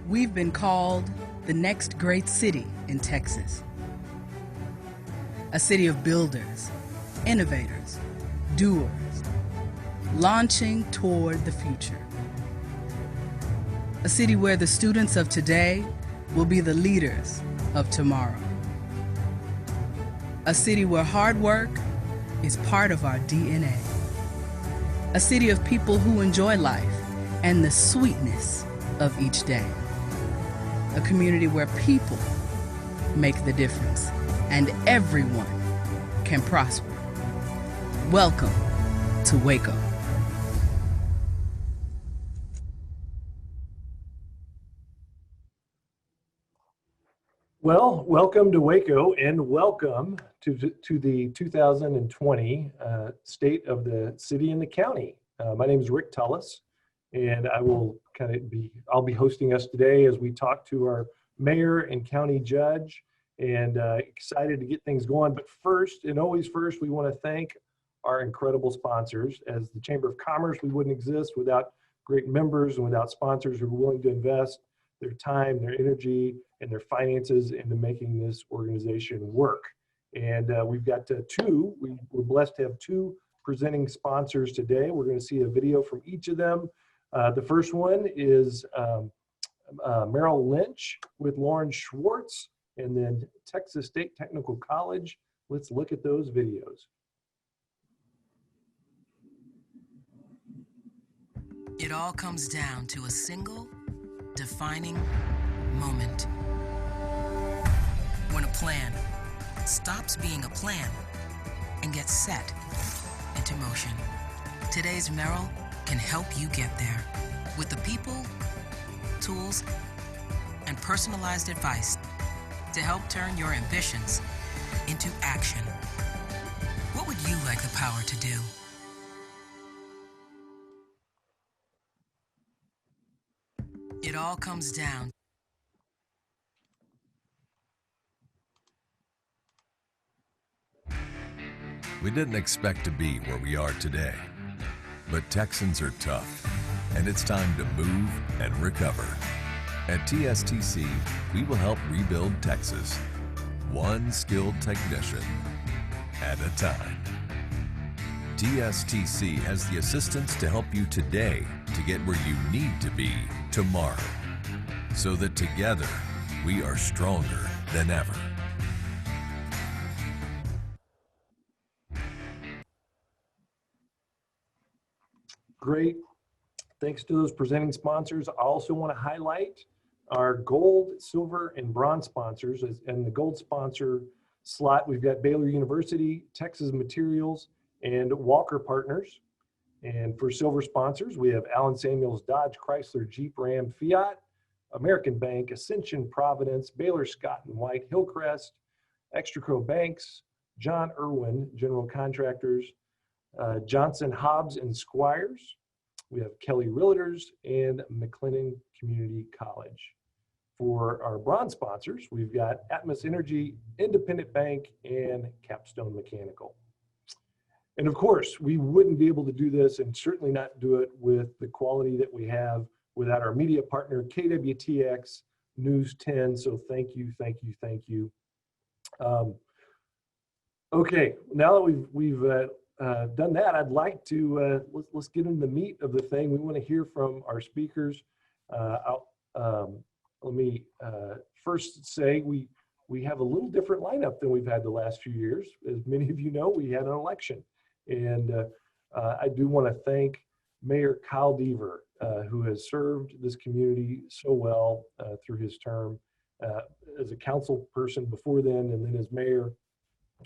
We've been called the next great city in Texas. A city of builders, innovators, doers, launching toward the future. A city where the students of today will be the leaders of tomorrow. A city where hard work is part of our DNA. A city of people who enjoy life and the sweetness of each day. A community where people make the difference and everyone can prosper. Welcome to Waco. Well, welcome to Waco and welcome to the 2020 State of the City and the County. My name is Rick Tullis, and I'll be hosting us today as we talk to our mayor and county judge, and excited to get things going. But first, and always first, we want to thank our incredible sponsors. As the Chamber of Commerce, we wouldn't exist without great members and without sponsors who are willing to invest their time, their energy, and their finances into making this organization work. And we've got we're blessed to have two presenting sponsors today. We're going to see a video from each of them. The first one is Merrill Lynch with Lauren Schwartz, and then Texas State Technical College. Let's look at those videos. It all comes down to a single defining moment. When a plan stops being a plan and gets set into motion. Today's Merrill can help you get there with the people, tools, and personalized advice to help turn your ambitions into action. What would you like the power to do? It all comes down. We didn't expect to be where we are today, but Texans are tough, and it's time to move and recover. At TSTC, we will help rebuild Texas, one skilled technician at a time. TSTC has the assistance to help you today to get where you need to be tomorrow, so that together we are stronger than ever. Great. Thanks to those presenting sponsors. I also want to highlight our gold, silver, and bronze sponsors. And the gold sponsor slot, we've got Baylor University, Texas Materials, and Walker Partners. And for silver sponsors, we have Allen Samuels, Dodge, Chrysler, Jeep, Ram, Fiat, American Bank, Ascension, Providence, Baylor, Scott and White, Hillcrest, Extraco Banks, John Irwin, General Contractors, Johnson, Hobbs and Squires. We have Kelly Realtors and McLennan Community College. For our bronze sponsors, we've got Atmos Energy, Independent Bank, and Capstone Mechanical. And of course, we wouldn't be able to do this and certainly not do it with the quality that we have without our media partner, KWTX News 10. So thank you, thank you, thank you. Okay, now that we've done that, I'd like to let's get into the meat of the thing. We want to hear from our speakers. Let me first say we have a little different lineup than we've had the last few years. As many of you know, we had an election, and I do want to thank Mayor Kyle Deaver, who has served this community so well through his term as a council person before then, and then as mayor.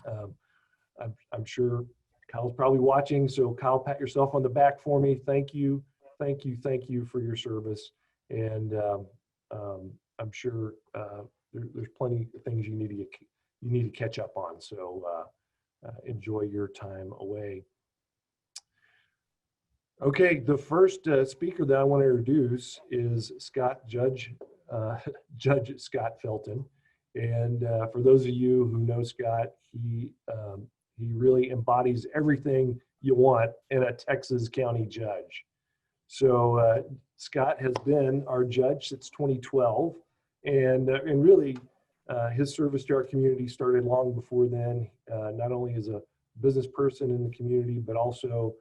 I'm sure Kyle's probably watching, so Kyle, pat yourself on the back for me. Thank you, thank you, thank you for your service. And I'm sure there's plenty of things you need to catch up on. So enjoy your time away. Okay, the first speaker that I want to introduce is Judge Scott Felton. And for those of you who know Scott, he really embodies everything you want in a Texas county judge. So Scott has been our judge since 2012, and really his service to our community started long before then, not only as a business person in the community, but also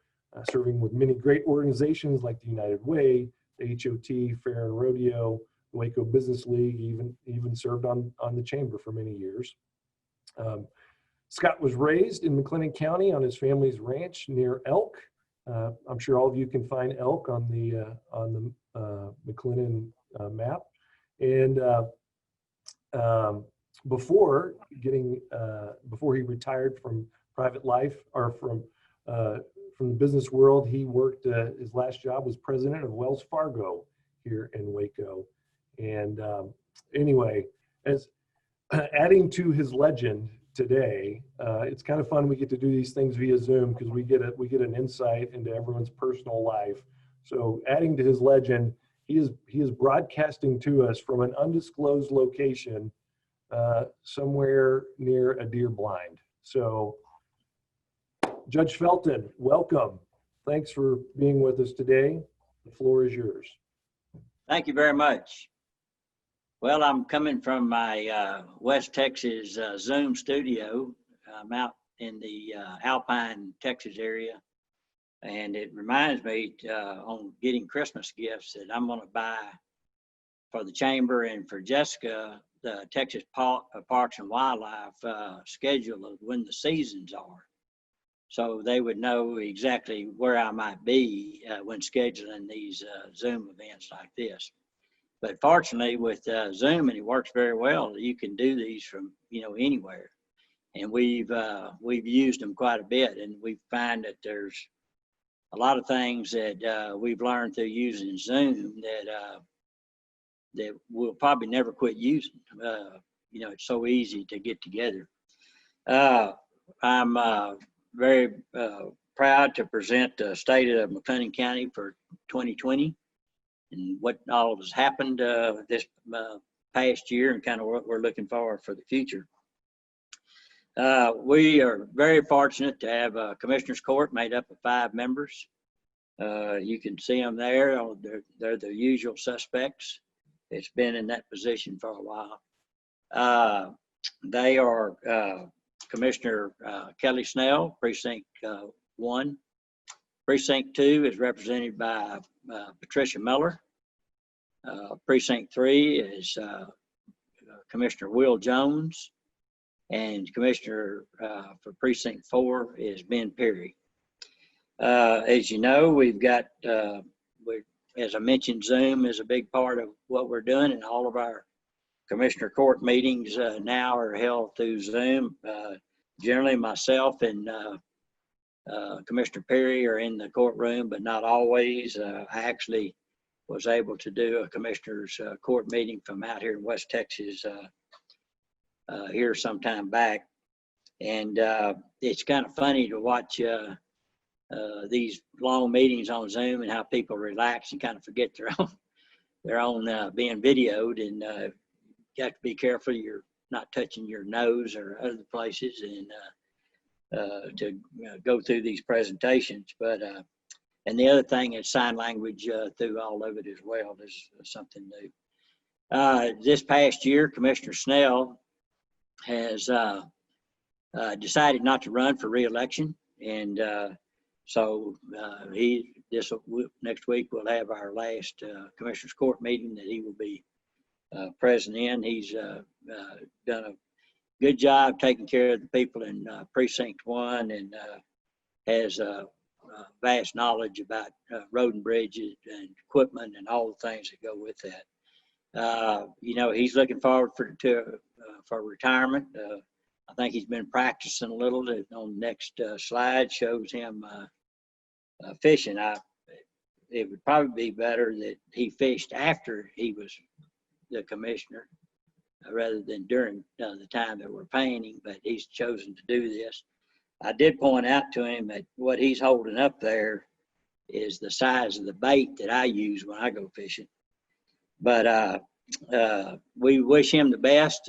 serving with many great organizations like the United Way, the HOT, Fair and Rodeo, the Waco Business League, even served on the chamber for many years. Scott was raised in McLennan County on his family's ranch near Elk. I'm sure all of you can find Elk on the McLennan map. And before he retired from private life or from the business world, he worked. His last job was president of Wells Fargo here in Waco. And anyway, as adding to his legend today, it's kind of fun. We get to do these things via Zoom because we get an insight into everyone's personal life. So adding to his legend, he is broadcasting to us from an undisclosed location somewhere near a deer blind. So Judge Felton, welcome. Thanks for being with us today. The floor is yours. Thank you very much. Well, I'm coming from my West Texas Zoom studio. I'm out in the Alpine, Texas area. And it reminds me on getting Christmas gifts that I'm going to buy for the chamber and for Jessica, the Texas Parks and Wildlife schedule of when the seasons are. So they would know exactly where I might be when scheduling these Zoom events like this. But fortunately with Zoom, and it works very well, you can do these from, anywhere. And we've used them quite a bit, and we find that there's a lot of things that we've learned through using Zoom that we'll probably never quit using. It's so easy to get together. I'm very proud to present the state of McLennan County for 2020 and what all has happened this past year and kind of what we're looking for the future. We are very fortunate to have a commissioner's court made up of 5 members. You can see them there. They're the usual suspects. It's been in that position for a while. They are Commissioner Kelly Snell, Precinct 1. Precinct 2 is represented by Patricia Miller. Precinct 3 is Commissioner Will Jones. And Commissioner for Precinct 4 is Ben Perry. As you know, we've got, as I mentioned, Zoom is a big part of what we're doing, and all of our Commissioner Court meetings now are held through Zoom. Generally, myself and Commissioner Perry are in the courtroom, but not always. I actually was able to do a Commissioner's Court meeting from out here in West Texas here some time back. And it's kind of funny to watch these long meetings on Zoom and how people relax and kind of forget their own being videoed, and you have to be careful you're not touching your nose or other places and to go through these presentations. But and the other thing is sign language through all of it as well is something new. This past year, Commissioner Snell has decided not to run for re-election, and so next week we'll have our last Commissioner's Court meeting that he will be present in. He's done a good job taking care of the people in Precinct 1 and has vast knowledge about road and bridges and equipment and all the things that go with that. He's looking forward for retirement. I think he's been practicing a little. On the next slide shows him fishing. It would probably be better that he fished after he was the commissioner rather than during the time that we're paying him, but he's chosen to do this. I did point out to him that what he's holding up there is the size of the bait that I use when I go fishing. But we wish him the best.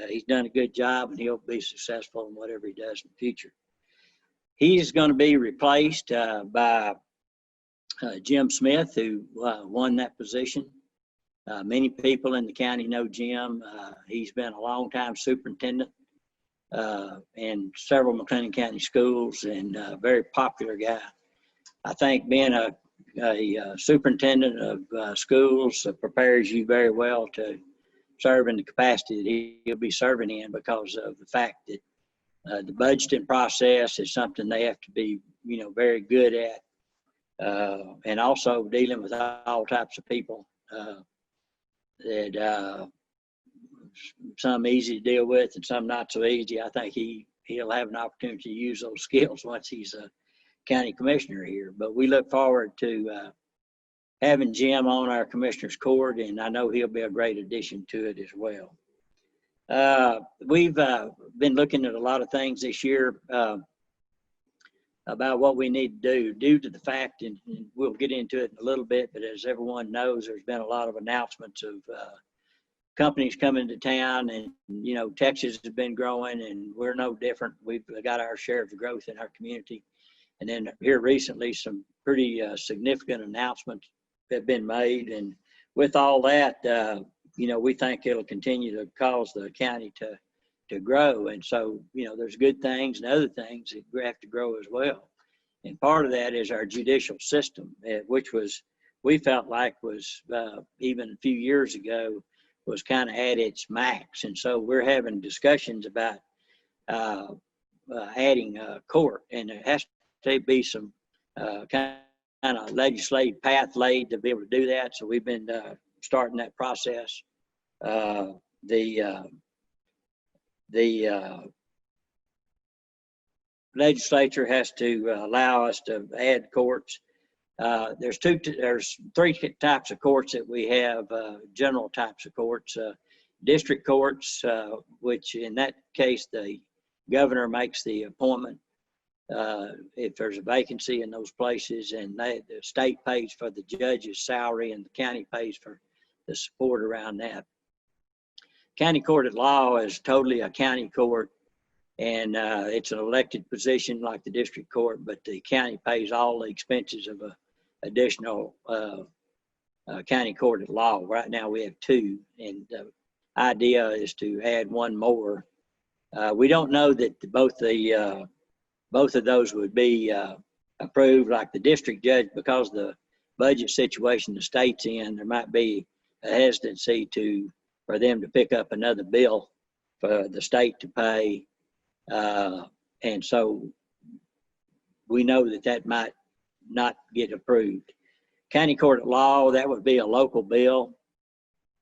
He's done a good job, and he'll be successful in whatever he does in the future. He's going to be replaced by Jim Smith, who won that position. Many people in the county know Jim. He's been a long-time superintendent in several McLennan County schools, and a very popular guy. I think being a superintendent of schools prepares you very well to serve in the capacity that he'll be serving in, because of the fact that the budgeting process is something they have to be, very good at, and also dealing with all types of people that some easy to deal with and some not so easy. I think he'll have an opportunity to use those skills once he's a county commissioner here. But we look forward to having Jim on our commissioner's court, and I know he'll be a great addition to it as well. We've been looking at a lot of things this year about what we need to do, due to the fact, and we'll get into it in a little bit, but as everyone knows, there's been a lot of announcements of companies coming to town, and Texas has been growing, and we're no different. We've got our share of the growth in our community. And then here recently, some pretty significant announcements have been made, and with all that, we think it'll continue to cause the county to grow. And so, there's good things and other things that have to grow as well. And part of that is our judicial system, which we felt like was even a few years ago was kind of at its max. And so we're having discussions about adding a court, and there has to be some kind of legislative path laid to be able to do that. So we've been starting that process. The legislature has to allow us to add courts. There's three types of courts that we have, general types of courts, district courts, which in that case, the governor makes the appointment if there's a vacancy in those places, and the state pays for the judge's salary and the county pays for the support around that. County court at law is totally a county court, and it's an elected position like the district court, but the county pays all the expenses of a additional county court at law. Right now we have two, and the idea is to add one more. We don't know that both of those would be approved, like the district judge, because the budget situation the state's in. There might be a hesitancy for them to pick up another bill for the state to pay, and so we know that might not get approved. County court at law, that would be a local bill,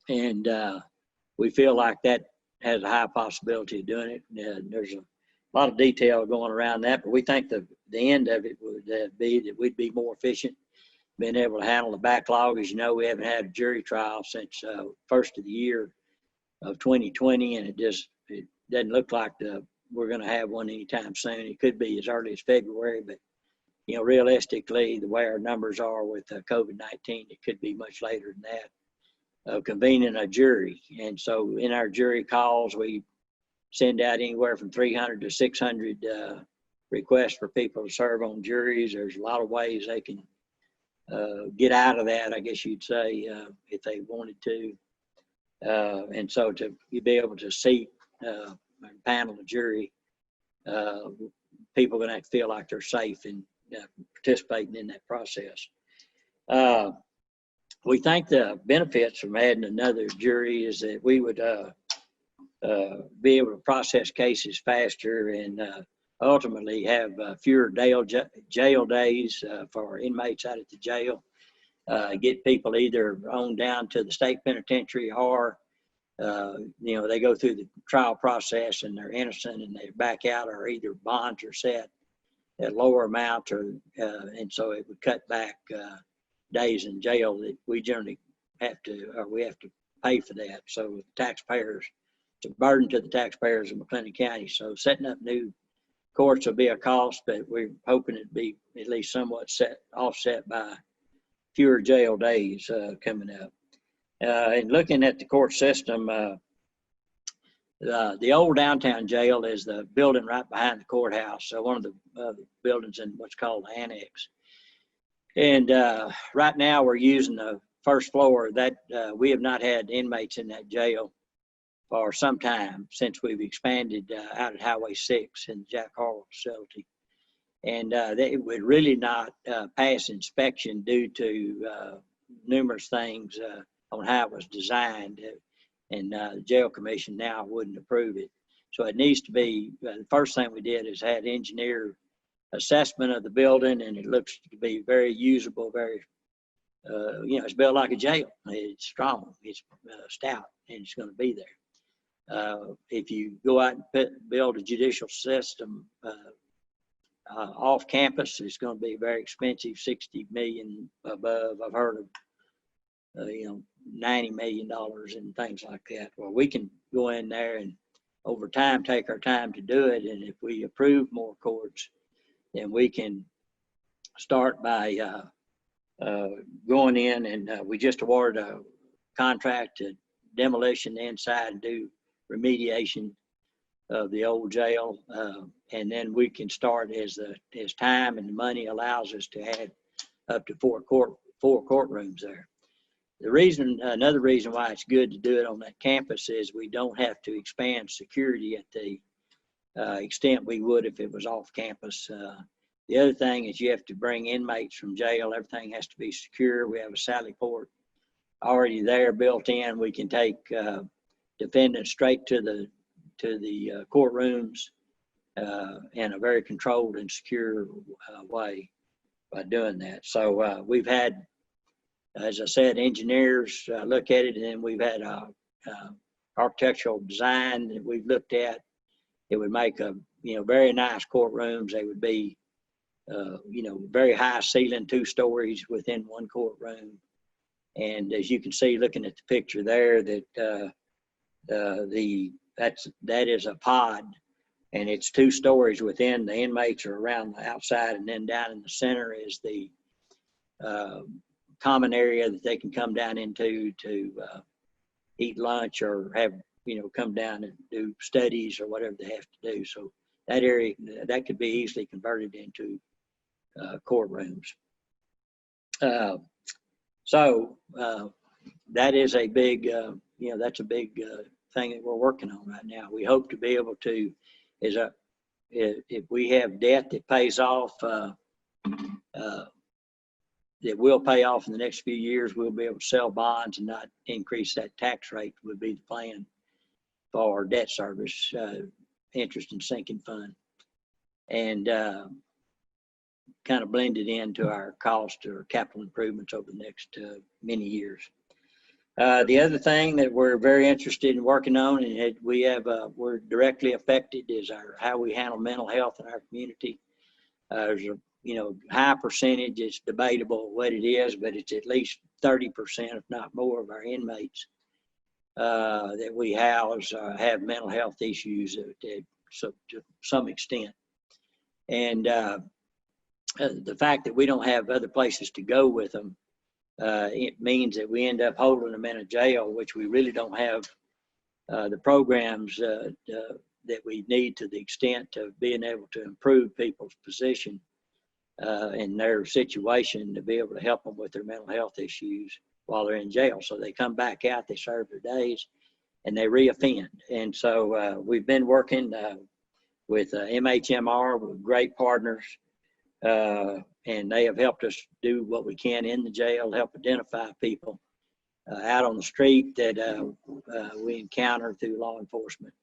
and we feel like that has a high possibility of doing it. There's a lot of detail going around that, but we think the end of it would be that we'd be more efficient, being able to handle the backlog. As you know, we haven't had a jury trial since first of the year of 2020, and it doesn't look like we're going to have one anytime soon. It could be as early as February, but realistically, the way our numbers are with COVID-19, it could be much later than that, convening a jury. And so in our jury calls, we send out anywhere from 300 to 600 requests for people to serve on juries. There's a lot of ways they can get out of that, I guess you'd say, if they wanted to. And so to be able to seat and panel a jury, people are going to have to feel like they're safe and participating in that process. We think the benefits from adding another jury is that we would be able to process cases faster and ultimately have fewer jail days for inmates out at the jail. Get people either on down to the state penitentiary, or they go through the trial process and they're innocent and they back out, or either bonds are set at lower amounts, and so it would cut back days in jail that we generally have to pay for that. So taxpayers, it's a burden to the taxpayers of McLennan County. So setting up new courts will be a cost, but we're hoping it'd be at least somewhat offset by fewer jail days coming up. And looking at the court system, the old downtown jail is the building right behind the courthouse. So one of the buildings in what's called the annex. And right now we're using the first floor. That we have not had inmates in that jail for some time since we've expanded out at Highway 6 in the Jack Harlow facility. And they would really not pass inspection due to numerous things on how it was designed. And the jail commission now wouldn't approve it. So it needs to be, the first thing we did is had engineer assessment of the building, and it looks to be very usable, very, it's built like a jail. It's strong, it's stout, and it's going to be there. If you go out and build a judicial system off campus, it's going to be very expensive, 60 million above. I've heard of, $90 million and things like that. Well, we can go in there and over time take our time to do it, and if we approve more courts, then we can start by going in, and we just awarded a contract to demolition the inside and do remediation of the old jail, and then we can start as time and the money allows us to add up to four courtrooms there. Another reason why it's good to do it on that campus is we don't have to expand security at the extent we would if it was off campus. The other thing is you have to bring inmates from jail. Everything has to be secure. We have a sally port already there built in. We can take defendants straight to the courtrooms in a very controlled and secure way by doing that. So we've had, as I said, engineers look at it, and then we've had architectural design that we've looked at. It would make very nice courtrooms. They would be, very high ceiling, 2 stories within one courtroom. And as you can see, looking at the picture there, that that is a pod, and it's 2 stories within. The inmates are around the outside, and then down in the center is the common area that they can come down into to eat lunch or have, come down and do studies or whatever they have to do. So that area, that could be easily converted into courtrooms. So that is a big, that's a big thing that we're working on right now. We hope to be able to, if we have debt that pays off, that will pay off in the next few years, we'll be able to sell bonds and not increase that tax rate would be the plan for our debt service, interest and sinking fund. And kind of blend it into our cost or capital improvements over the next many years. The other thing that we're very interested in working on, and we're directly affected, is how we handle mental health in our community. There's a high percentage. It's debatable what it is, but it's at least 30%, if not more, of our inmates that we house have mental health issues to some extent. And the fact that we don't have other places to go with them, it means that we end up holding them in a jail, which we really don't have the programs that we need to the extent of being able to improve people's position in their situation, to be able to help them with their mental health issues while they're in jail. So they come back out, they serve their days, and they reoffend. And so we've been working with MHMR, with great partners, and they have helped us do what we can in the jail, help identify people out on the street that we encounter through law enforcement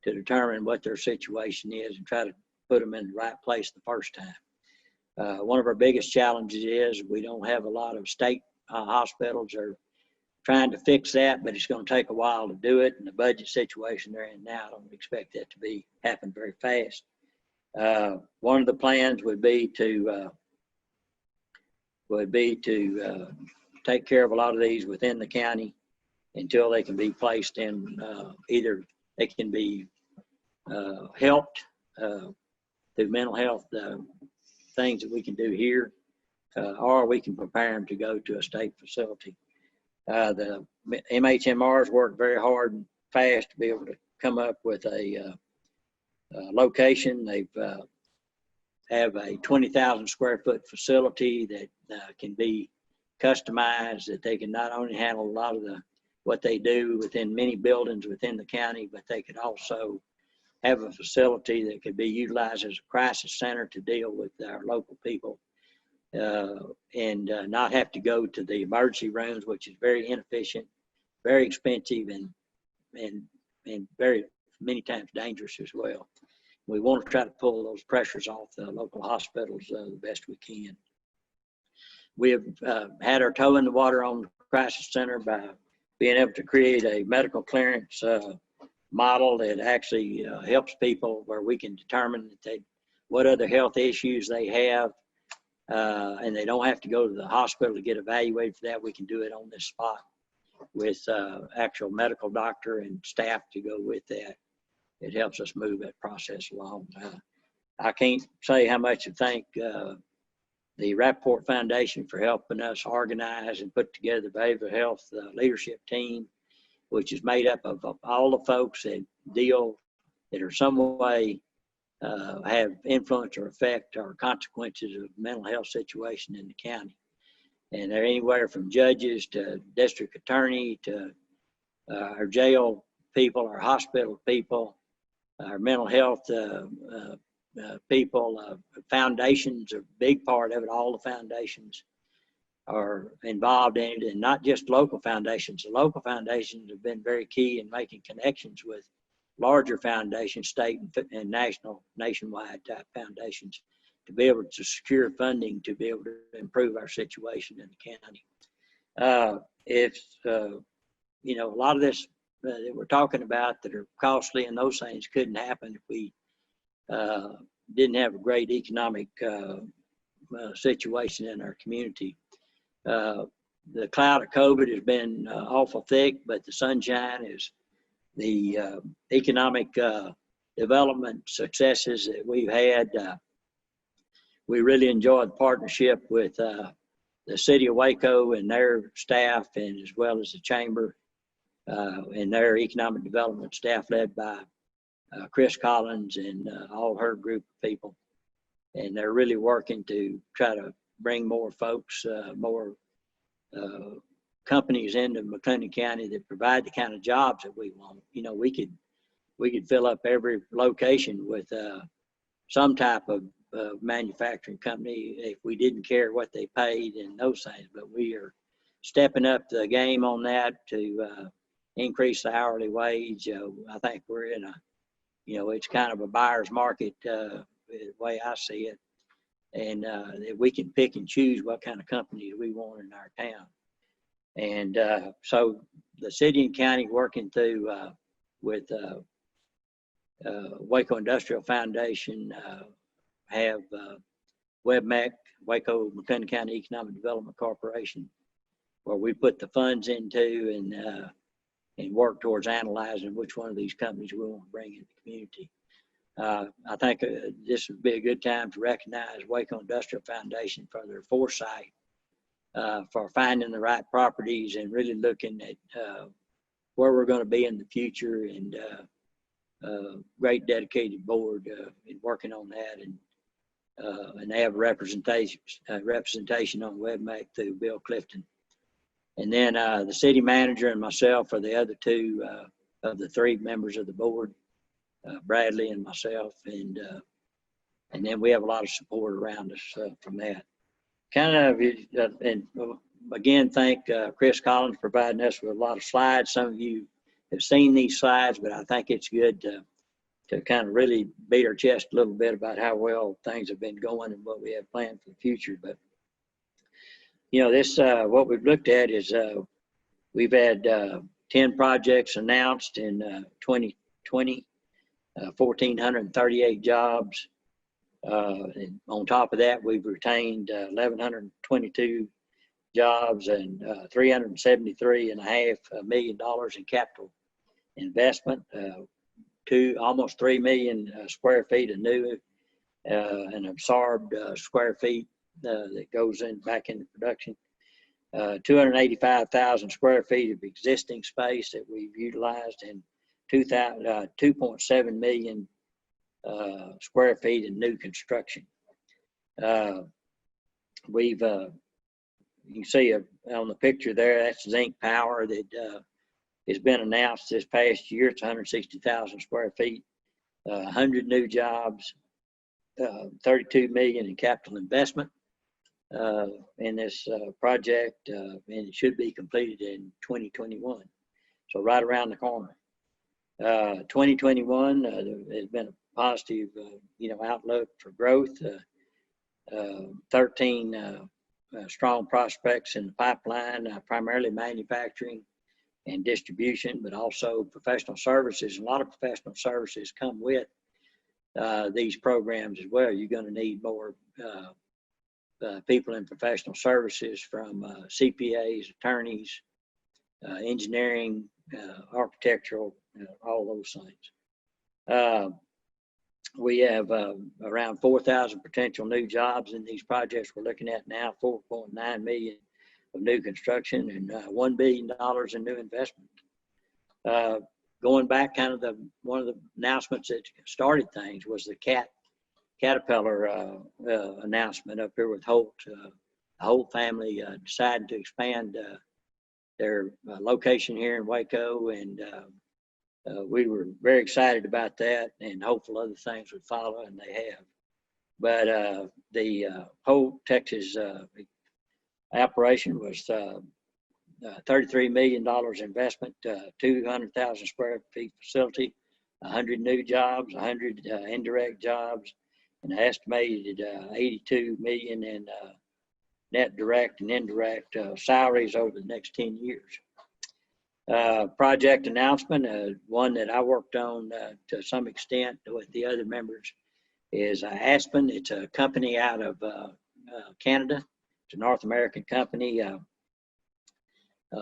to determine what their situation is and try to put them in the right place the first time. One of our biggest challenges is we don't have a lot of state hospitals are trying to fix that, but it's going to take a while to do it. And the budget situation they're in now, I don't expect that to happen very fast. One of the plans would be to take care of a lot of these within the county until they can be placed in either they can be helped through mental health things that we can do here, or we can prepare them to go to a state facility. The MHMRs work very hard and fast to be able to come up with a location. They've have a 20,000 square foot facility that can be customized, that they can not only handle a lot of what they do within many buildings within the county, but they could also have a facility that could be utilized as a crisis center to deal with our local people, and not have to go to the emergency rooms, which is very inefficient, very expensive, and very many times dangerous as well. We want to try to pull those pressures off the local hospitals the best we can. We have had our toe in the water on the crisis center by being able to create a medical clearance model that actually helps people, where we can determine what other health issues they have, and they don't have to go to the hospital to get evaluated for that. We can do it on this spot with actual medical doctor and staff to go with that. It helps us move that process along. I can't say how much I thank the Rappaport Foundation for helping us organize and put together the behavioral health leadership team, which is made up of all the folks that are some way have influence or effect or consequences of mental health situation in the county. And they're anywhere from judges to district attorney to our jail people, our hospital people, our mental health people. Foundations are a big part of it. All the foundations are involved in it, and not just local foundations. The local foundations have been very key in making connections with larger foundations, state and nationwide type foundations, to be able to secure funding to be able to improve our situation in the county. A lot of this that we're talking about that are costly and those things couldn't happen if we didn't have a great economic situation in our community. The cloud of COVID has been awful thick, but the sunshine is the economic development successes that we've had. We really enjoyed the partnership with the city of Waco and their staff, and as well as the chamber and their economic development staff led by Chris Collins and all her group of people. And they're really working to try to bring more folks, more companies into McLennan County that provide the kind of jobs that we want. We could fill up every location with some type of manufacturing company if we didn't care what they paid and those things. But we are stepping up the game on that to increase the hourly wage. I think we're in it's kind of a buyer's market the way I see it, and that we can pick and choose what kind of companies we want in our town. And so the city and county working through with Waco Industrial Foundation have WebMec, Waco McLennan County Economic Development Corporation, where we put the funds into and work towards analyzing which one of these companies we want to bring into the community. I think this would be a good time to recognize Waco Industrial Foundation for their foresight, for finding the right properties and really looking at where we're going to be in the future, and great dedicated board in working on that. And they have representation on WebMac through Bill Clifton. And then the city manager and myself are the other two of the three members of the board, Bradley and myself. And then we have a lot of support around us from that. And again, thank Chris Collins for providing us with a lot of slides. Some of you have seen these slides, but I think it's good to kind of really beat our chest a little bit about how well things have been going and what we have planned for the future. But this what we've looked at is we've had 10 projects announced in 2020, 1,438 jobs. And on top of that, we've retained 1,122 jobs and $373.5 million in capital investment. Almost 3 million square feet of new and absorbed square feet that goes back into production. 285,000 square feet of existing space that we've utilized, and 2.7 million square feet in new construction. We've, you can see on the picture there, that's zinc power that has been announced this past year. It's 160,000 square feet, 100 new jobs, 32 million in capital investment in this project, and it should be completed in 2021. So right around the corner. 2021 has been a positive, outlook for growth. 13 strong prospects in the pipeline, primarily manufacturing and distribution, but also professional services. A lot of professional services come with these programs as well. You're going to need more people in professional services, from CPAs, attorneys, engineering, architectural, all those things. We have around 4,000 potential new jobs in these projects we're looking at now, 4.9 million of new construction, and $1 billion in new investment. Going back, kind of one of the announcements that started things was the Caterpillar announcement up here with Holt. The Holt family decided to expand their location here in Waco, and we were very excited about that, and hopeful other things would follow, and they have. But the whole Texas operation was $33 million investment, 200,000 square feet facility, 100 new jobs, 100 indirect jobs, and an estimated 82 million in net direct and indirect salaries over the next 10 years. Project announcement, one that I worked on to some extent with the other members, is Aspen. It's a company out of Canada. It's a North American company.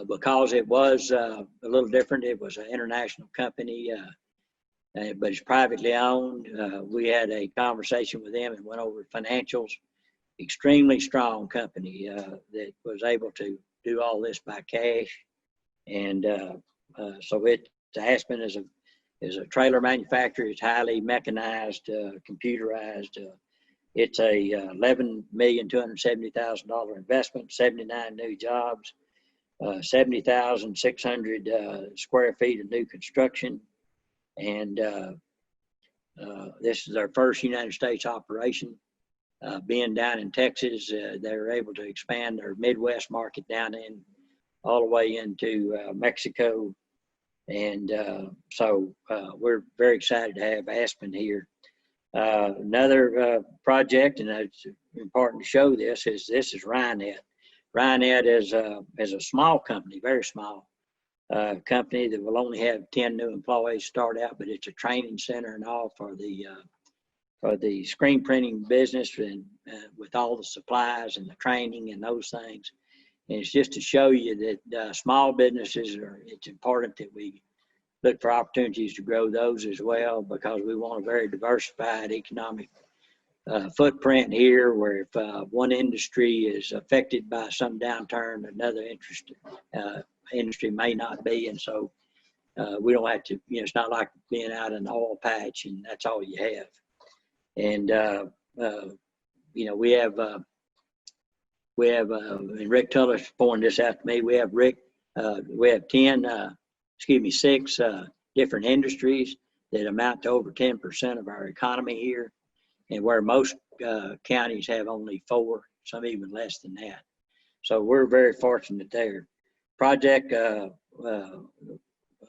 Because it was a little different, it was an international company, but it's privately owned. We had a conversation with them and went over financials. Extremely strong company that was able to do all this by cash. And so Aspen is a trailer manufacturer. It's highly mechanized, computerized. It's a $11,270,000 investment, 79 new jobs, 70,600 square feet of new construction. And this is our first United States operation. Being down in Texas, they were able to expand their Midwest market down in all the way into Mexico. And so we're very excited to have Aspen here. Another project, and it's important to show this is Rhinet. Rhinet is a small company, very small company that will only have 10 new employees start out, but it's a training center and all for the screen printing business, and with all the supplies and the training and those things. And it's just to show you that small businesses it's important that we look for opportunities to grow those as well, because we want a very diversified economic footprint here, where if one industry is affected by some downturn, another industry may not be. And so we don't have to, it's not like being out in an oil patch and that's all you have. And, we have, and Rick Tuller's pointed this out to me, we have 6 different industries that amount to over 10% of our economy here, and where most counties have only 4, some even less than that. So we're very fortunate there. Project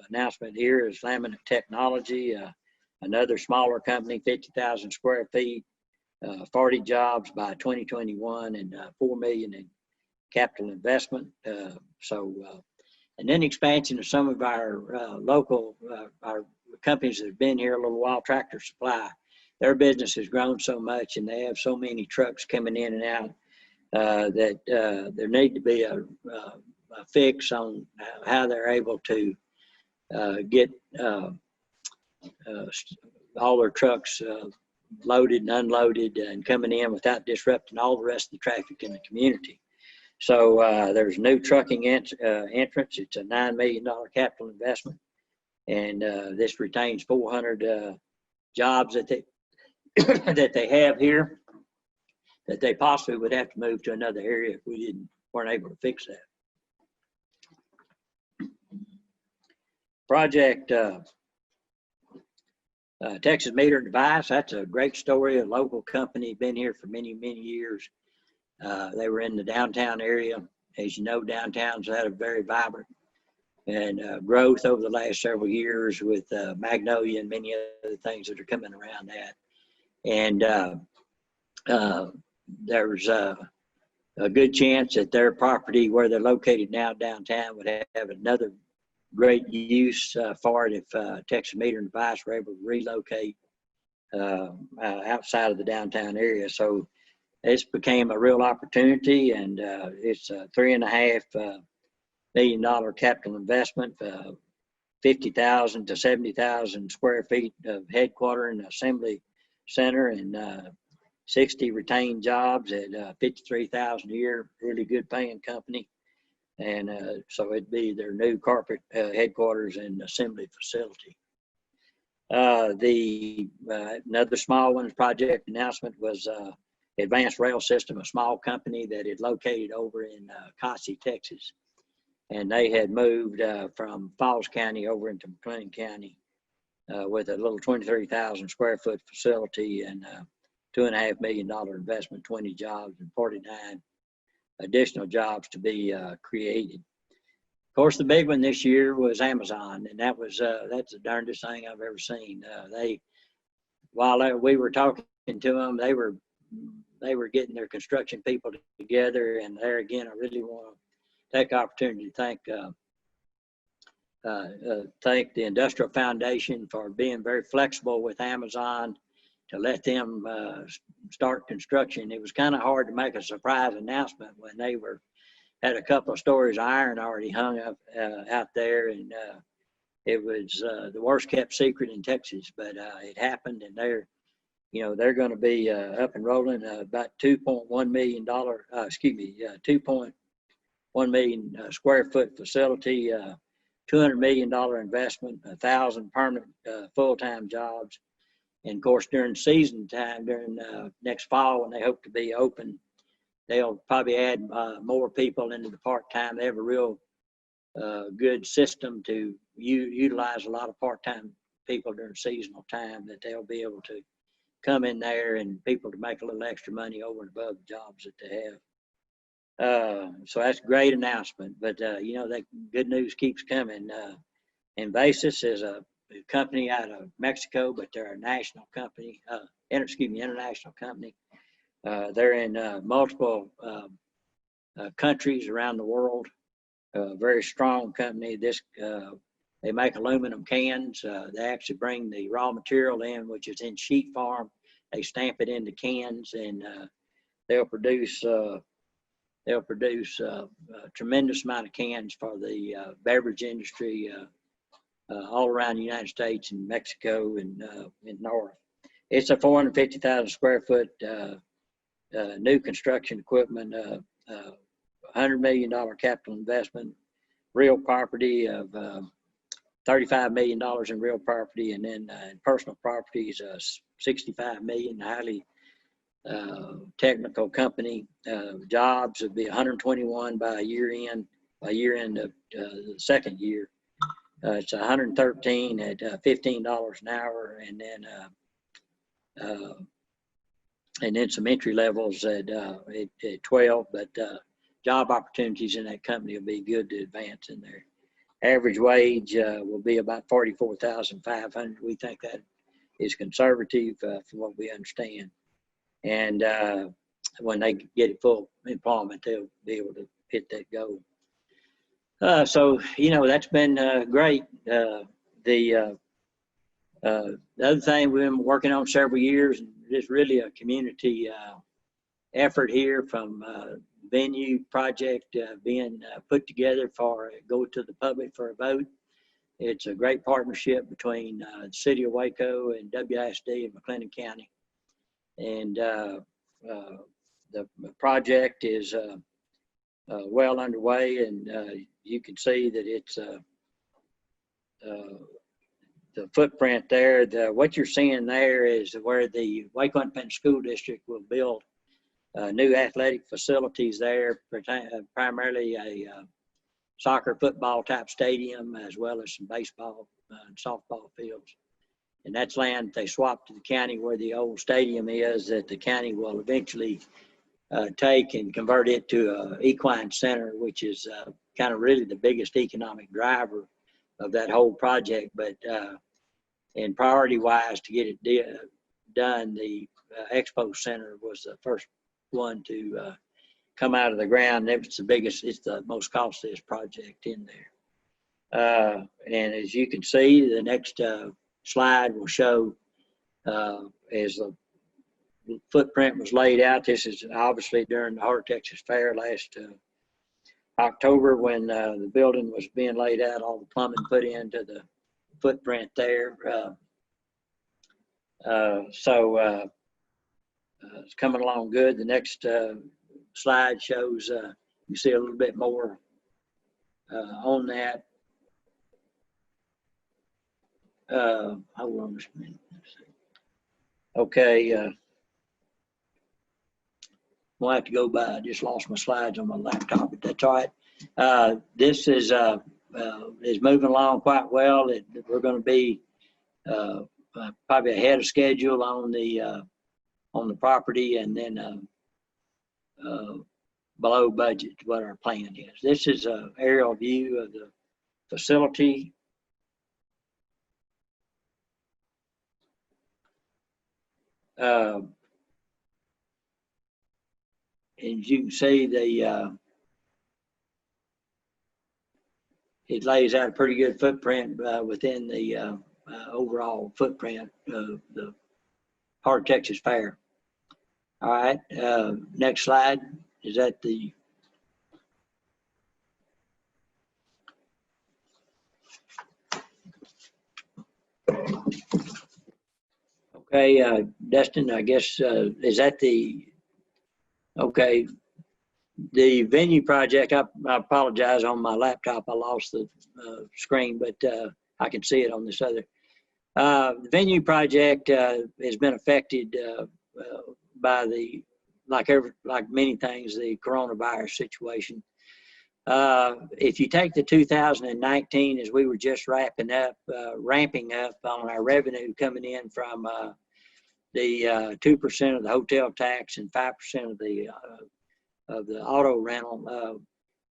announcement here is Laminate Technology, another smaller company, 50,000 square feet, 40 jobs by 2021, and $4 million in capital investment. And then expansion of some of our local our companies that have been here a little while. Tractor Supply, their business has grown so much, and they have so many trucks coming in and out that there need to be a fix on how they're able to get all their trucks loaded and unloaded and coming in without disrupting all the rest of the traffic in the community. So there's a new trucking entrance. It's a $9 million capital investment, and this retains 400 jobs that they that they have here. that they possibly would have to move to another area if we weren't able to fix that. Project Texas Meter and Device, that's a great story. A local company, been here for many, many years. They were in the downtown area. As you know, downtown's had a very vibrant and growth over the last several years with Magnolia and many other things that are coming around that. And there's a good chance that their property where they're located now downtown would have another great use for it if Texas Meter and Device were able to relocate outside of the downtown area. So this became a real opportunity, and it's a $3.5 million capital investment, 50,000 to 70,000 square feet of headquarter and assembly center, and 60 retained jobs at 53,000 a year. Really good paying company. And so it'd be their new corporate headquarters and assembly facility. Another small one's project announcement was Advanced Rail System, a small company that had located over in Cossie, Texas. And they had moved from Falls County over into McLennan County with a little 23,000 square foot facility and $2.5 million investment, 20 jobs and 49 additional jobs to be created. Of course, the big one this year was Amazon, and that's the darndest thing I've ever seen. While we were talking to them, they were getting their construction people together, and there again, I really want to take the opportunity to thank the Industrial Foundation for being very flexible with Amazon to let them start construction. It was kind of hard to make a surprise announcement when they had a couple of stories of iron already hung up out there, and it was the worst kept secret in Texas, but it happened, and they're going to be up and rolling. About $2.1 million, 2.1 million square foot facility, $200 million investment, 1,000 permanent full-time jobs. And of course, during season time, during next fall, when they hope to be open, they'll probably add more people into the part-time. They have a real good system to utilize a lot of part-time people during seasonal time, that they'll be able to come in there and people to make a little extra money over and above the jobs that they have. So that's a great announcement. But, that good news keeps coming. Invasis is a company out of Mexico, but they're a national company, international company. They're in multiple countries around the world. Very strong company. They make aluminum cans. They actually bring the raw material in, which is in sheet form. They stamp it into cans, and they'll produce a tremendous amount of cans for the beverage industry all around the United States and Mexico and north. It's a 450,000 square foot new construction equipment, $100 million capital investment, real property of $35 million in real property, and then in personal properties, $65 million, highly technical company. Jobs would be 121 by year end of the second year. It's 113 at $15 an hour, and then some entry levels at 12. But job opportunities in that company will be good to advance in there. Average wage will be about $44,500. We think that is conservative from what we understand. And when they get it full employment, they'll be able to hit that goal. So, that's been great. The other thing we've been working on several years, and it's really a community effort here from venue project being put together for go to the public for a vote. It's a great partnership between the city of Waco and WISD and McLennan County. And the project is well underway, and you can see that it's the footprint there. What you're seeing there is where the Waco Independent School District will build new athletic facilities there, primarily a soccer, football type stadium, as well as some baseball and softball fields. And that's land they swapped to the county where the old stadium is, that the county will eventually take and convert it to an equine center, which is kind of really the biggest economic driver of that whole project. But and priority wise to get it done, the expo center was the first one to come out of the ground. It's the biggest, it's the most costliest project in there. And as you can see, the next slide will show as the footprint was laid out. This is obviously during the Heart of Texas Fair last October, when the building was being laid out, all the plumbing put into the footprint there. So it's coming along good. The next slide shows, you see a little bit more on that. Hold on just a minute. Okay. We'll have to go by. I just lost my slides on my laptop, but that's all right. This is moving along quite well. We're going to be probably ahead of schedule on the property, and then below budget what our plan is. This is an aerial view of the facility. As you can see, it lays out a pretty good footprint within the overall footprint of the Heart of Texas Fair. All right, next slide. Is that the okay, Destin, I guess, is that the, okay, the venue project? I apologize, on my laptop I lost the screen, but I can see it on this other. The venue project has been affected by the, like many things, the coronavirus situation. If you take the 2019, as we were just ramping up on our revenue coming in from the 2% of the hotel tax and 5% of the auto rental,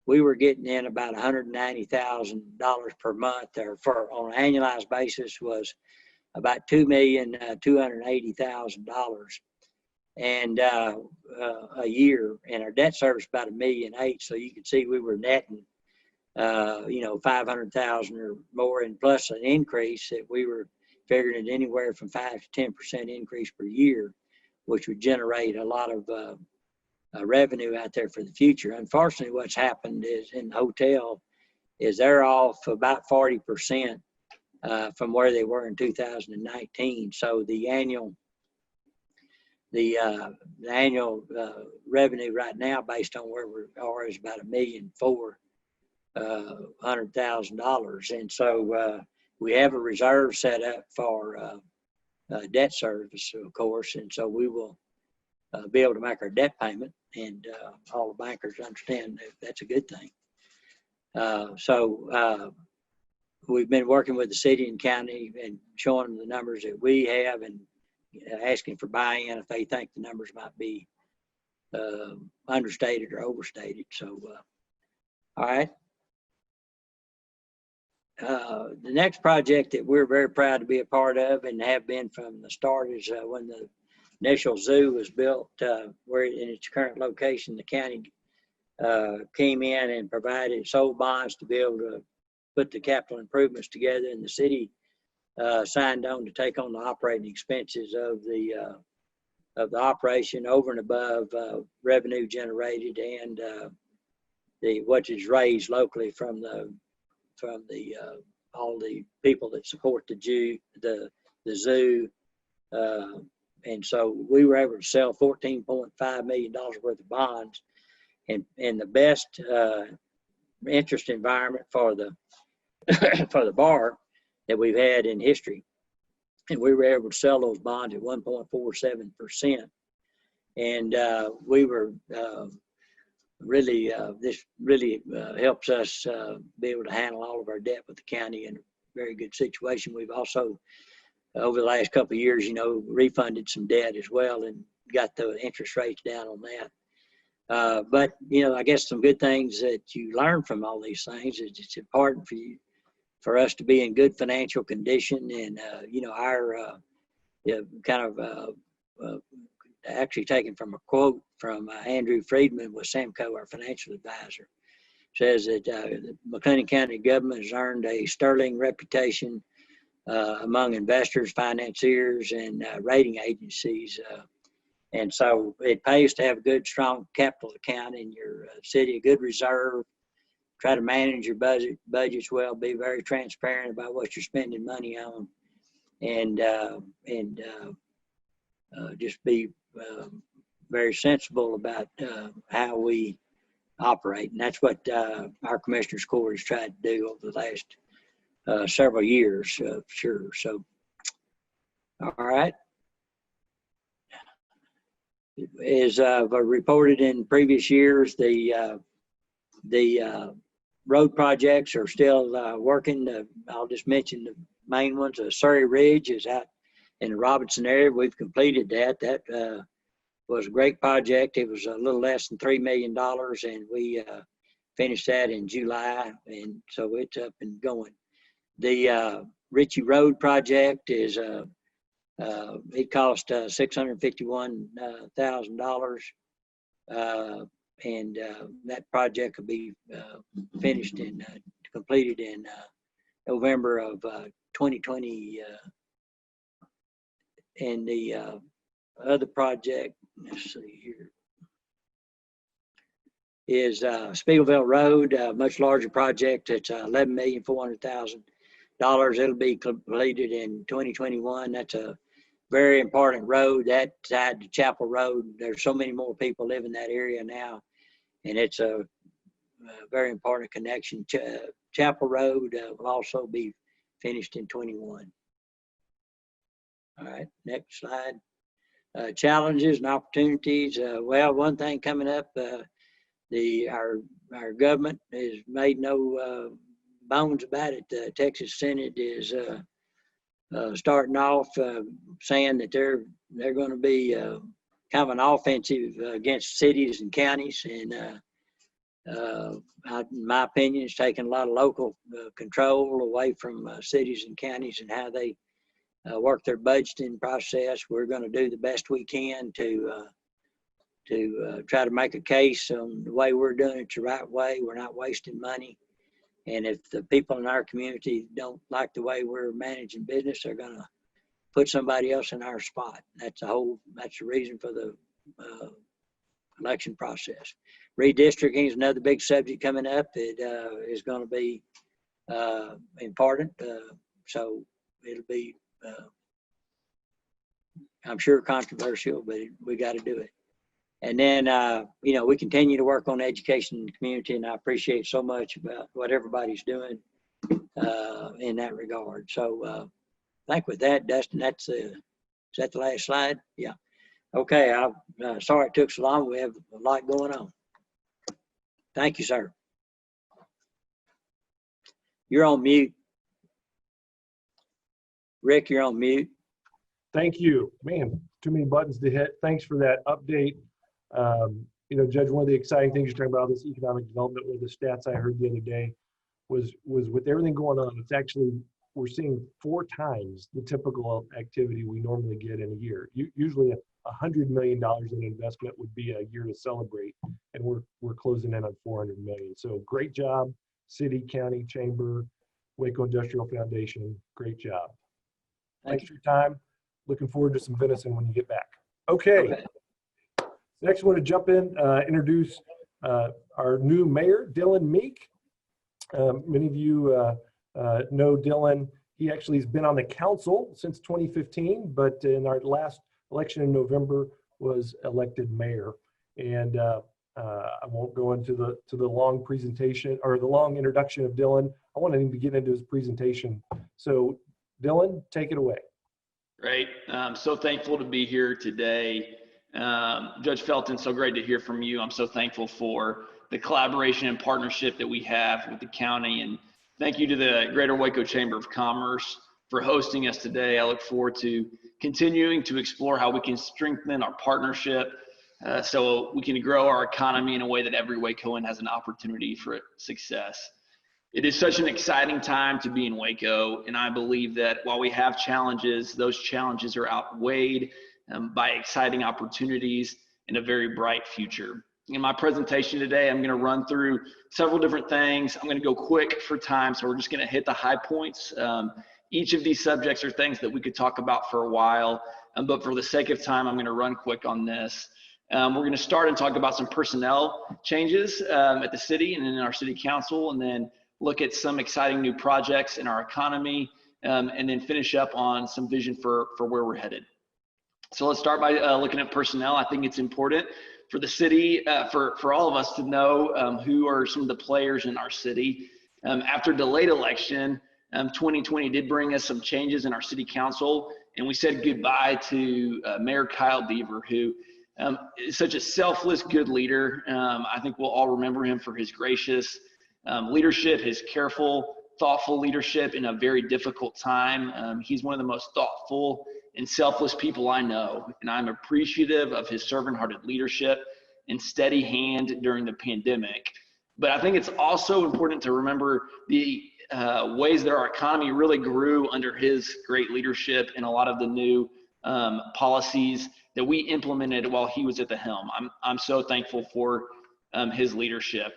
we were getting in about $190,000 per month, or on an annualized basis was about $2,280,000 and a year, and our debt service about $1.8 million. So you can see we were netting, $500,000 or more, and plus an increase that we were figuring it anywhere from 5 to 10% increase per year, which would generate a lot of revenue out there for the future. Unfortunately, what's happened is in the hotel is they're off about 40% from where they were in 2019. So the annual revenue right now, based on where we are, is about $1,400,000, and so we have a reserve set up for debt service, of course, and so we will be able to make our debt payment, and all the bankers understand that that's a good thing. So we've been working with the city and county and showing them the numbers that we have, and asking for buy-in if they think the numbers might be understated or overstated. So, all right. The next project that we're very proud to be a part of and have been from the start is when the initial zoo was built, where in its current location, the county came in and sold bonds to be able to put the capital improvements together, and the city signed on to take on the operating expenses of the operation over and above revenue generated and what is raised locally from all the people that support the zoo, and so we were able to sell $14.5 million worth of bonds, and the best interest environment for the for the bar that we've had in history, and we were able to sell those bonds at 1.47%. And we were this really helps us be able to handle all of our debt with the county in a very good situation. We've also, over the last couple of years, refunded some debt as well and got the interest rates down on that. But, I guess some good things that you learn from all these things is it's important for us to be in good financial condition. And, our actually taken from a quote from Andrew Friedman with Samco, our financial advisor, says that the McLennan County government has earned a sterling reputation among investors, financiers, and rating agencies. And so it pays to have a good, strong capital account in your city, a good reserve, try to manage your budgets well, be very transparent about what you're spending money on, and just be very sensible about how we operate. And that's what our Commissioners Court has tried to do over the last several years, for sure. So, all right. As reported in previous years, the road projects are still working. I'll just mention the main ones. Surrey Ridge is out in the Robinson area. We've completed that. That was a great project. It was a little less than $3 million, and we finished that in July, and so it's up and going. The Ritchie Road project is it cost $651,000, and that project will be finished and completed in November of 2020. And the other project, let's see here, is Spiegelville Road, a much larger project. It's $11,400,000. It'll be completed in 2021. That's a very important road. That side to Chapel Road, there's so many more people live in that area now, and it's a very important connection. Chapel Road will also be finished in 21. All right, next slide. Challenges and opportunities. Well, one thing coming up, our government has made no bones about it. The Texas Senate is starting off saying that they're going to be kind of an offensive against cities and counties, and in my opinion, it's taking a lot of local control away from cities and counties and how they work their budgeting process. We're going to do the best we can to try to make a case on the way we're doing it the right way. We're not wasting money. And if the people in our community don't like the way we're managing business, they're going to put somebody else in our spot. That's the reason for the election process. Redistricting is another big subject coming up. It is going to be important. So it'll be, I'm sure, controversial, but we got to do it. And then, we continue to work on education in the community, and I appreciate so much about what everybody's doing in that regard. So I think with that, Dustin, is that the last slide? Yeah. Okay, I'm sorry it took so long. We have a lot going on. Thank you, sir. You're on mute. Rick, you're on mute. Thank you. Man, too many buttons to hit. Thanks for that update. Judge, one of the exciting things you're talking about, this economic development, one of the stats I heard the other day was with everything going on, it's actually, we're seeing 4 times the typical activity we normally get in a year. Usually $100 million in investment would be a year to celebrate, and we're closing in on $400 million. So great job, city, county, chamber, Waco Industrial Foundation. Great job. Thanks for your time. Looking forward to some venison when you get back. Okay. Next, I want to jump in, introduce our new mayor, Dillon Meek. Many of you know Dillon. He actually has been on the council since 2015, but in our last election in November was elected mayor. And I won't go into the long presentation or the long introduction of Dillon. I want him to get into his presentation. So Dillon, take it away. Great. I'm so thankful to be here today. Judge Felton, so great to hear from you. I'm so thankful for the collaboration and partnership that we have with the county. And thank you to the Greater Waco Chamber of Commerce for hosting us today. I look forward to continuing to explore how we can strengthen our partnership so we can grow our economy in a way that every Wacoan has an opportunity for success. It is such an exciting time to be in Waco, and I believe that while we have challenges, those challenges are outweighed by exciting opportunities and a very bright future. In my presentation today, I'm going to run through several different things. I'm going to go quick for time, so we're just going to hit the high points. Each of these subjects are things that we could talk about for a while, but for the sake of time, I'm going to run quick on this. We're going to start and talk about some personnel changes at the city and in our city council, and then look at some exciting new projects in our economy, and then finish up on some vision for where we're headed. So let's start by looking at personnel. I think it's important for the city, for all of us to know who are some of the players in our city. After delayed election, 2020 did bring us some changes in our city council, and we said goodbye to Mayor Kyle Beaver, who is such a selfless, good leader. I think we'll all remember him for his gracious leadership, his careful, thoughtful leadership in a very difficult time. He's one of the most thoughtful and selfless people I know, and I'm appreciative of his servant-hearted leadership and steady hand during the pandemic. But I think it's also important to remember the ways that our economy really grew under his great leadership and a lot of the new policies that we implemented while he was at the helm. I'm so thankful for his leadership.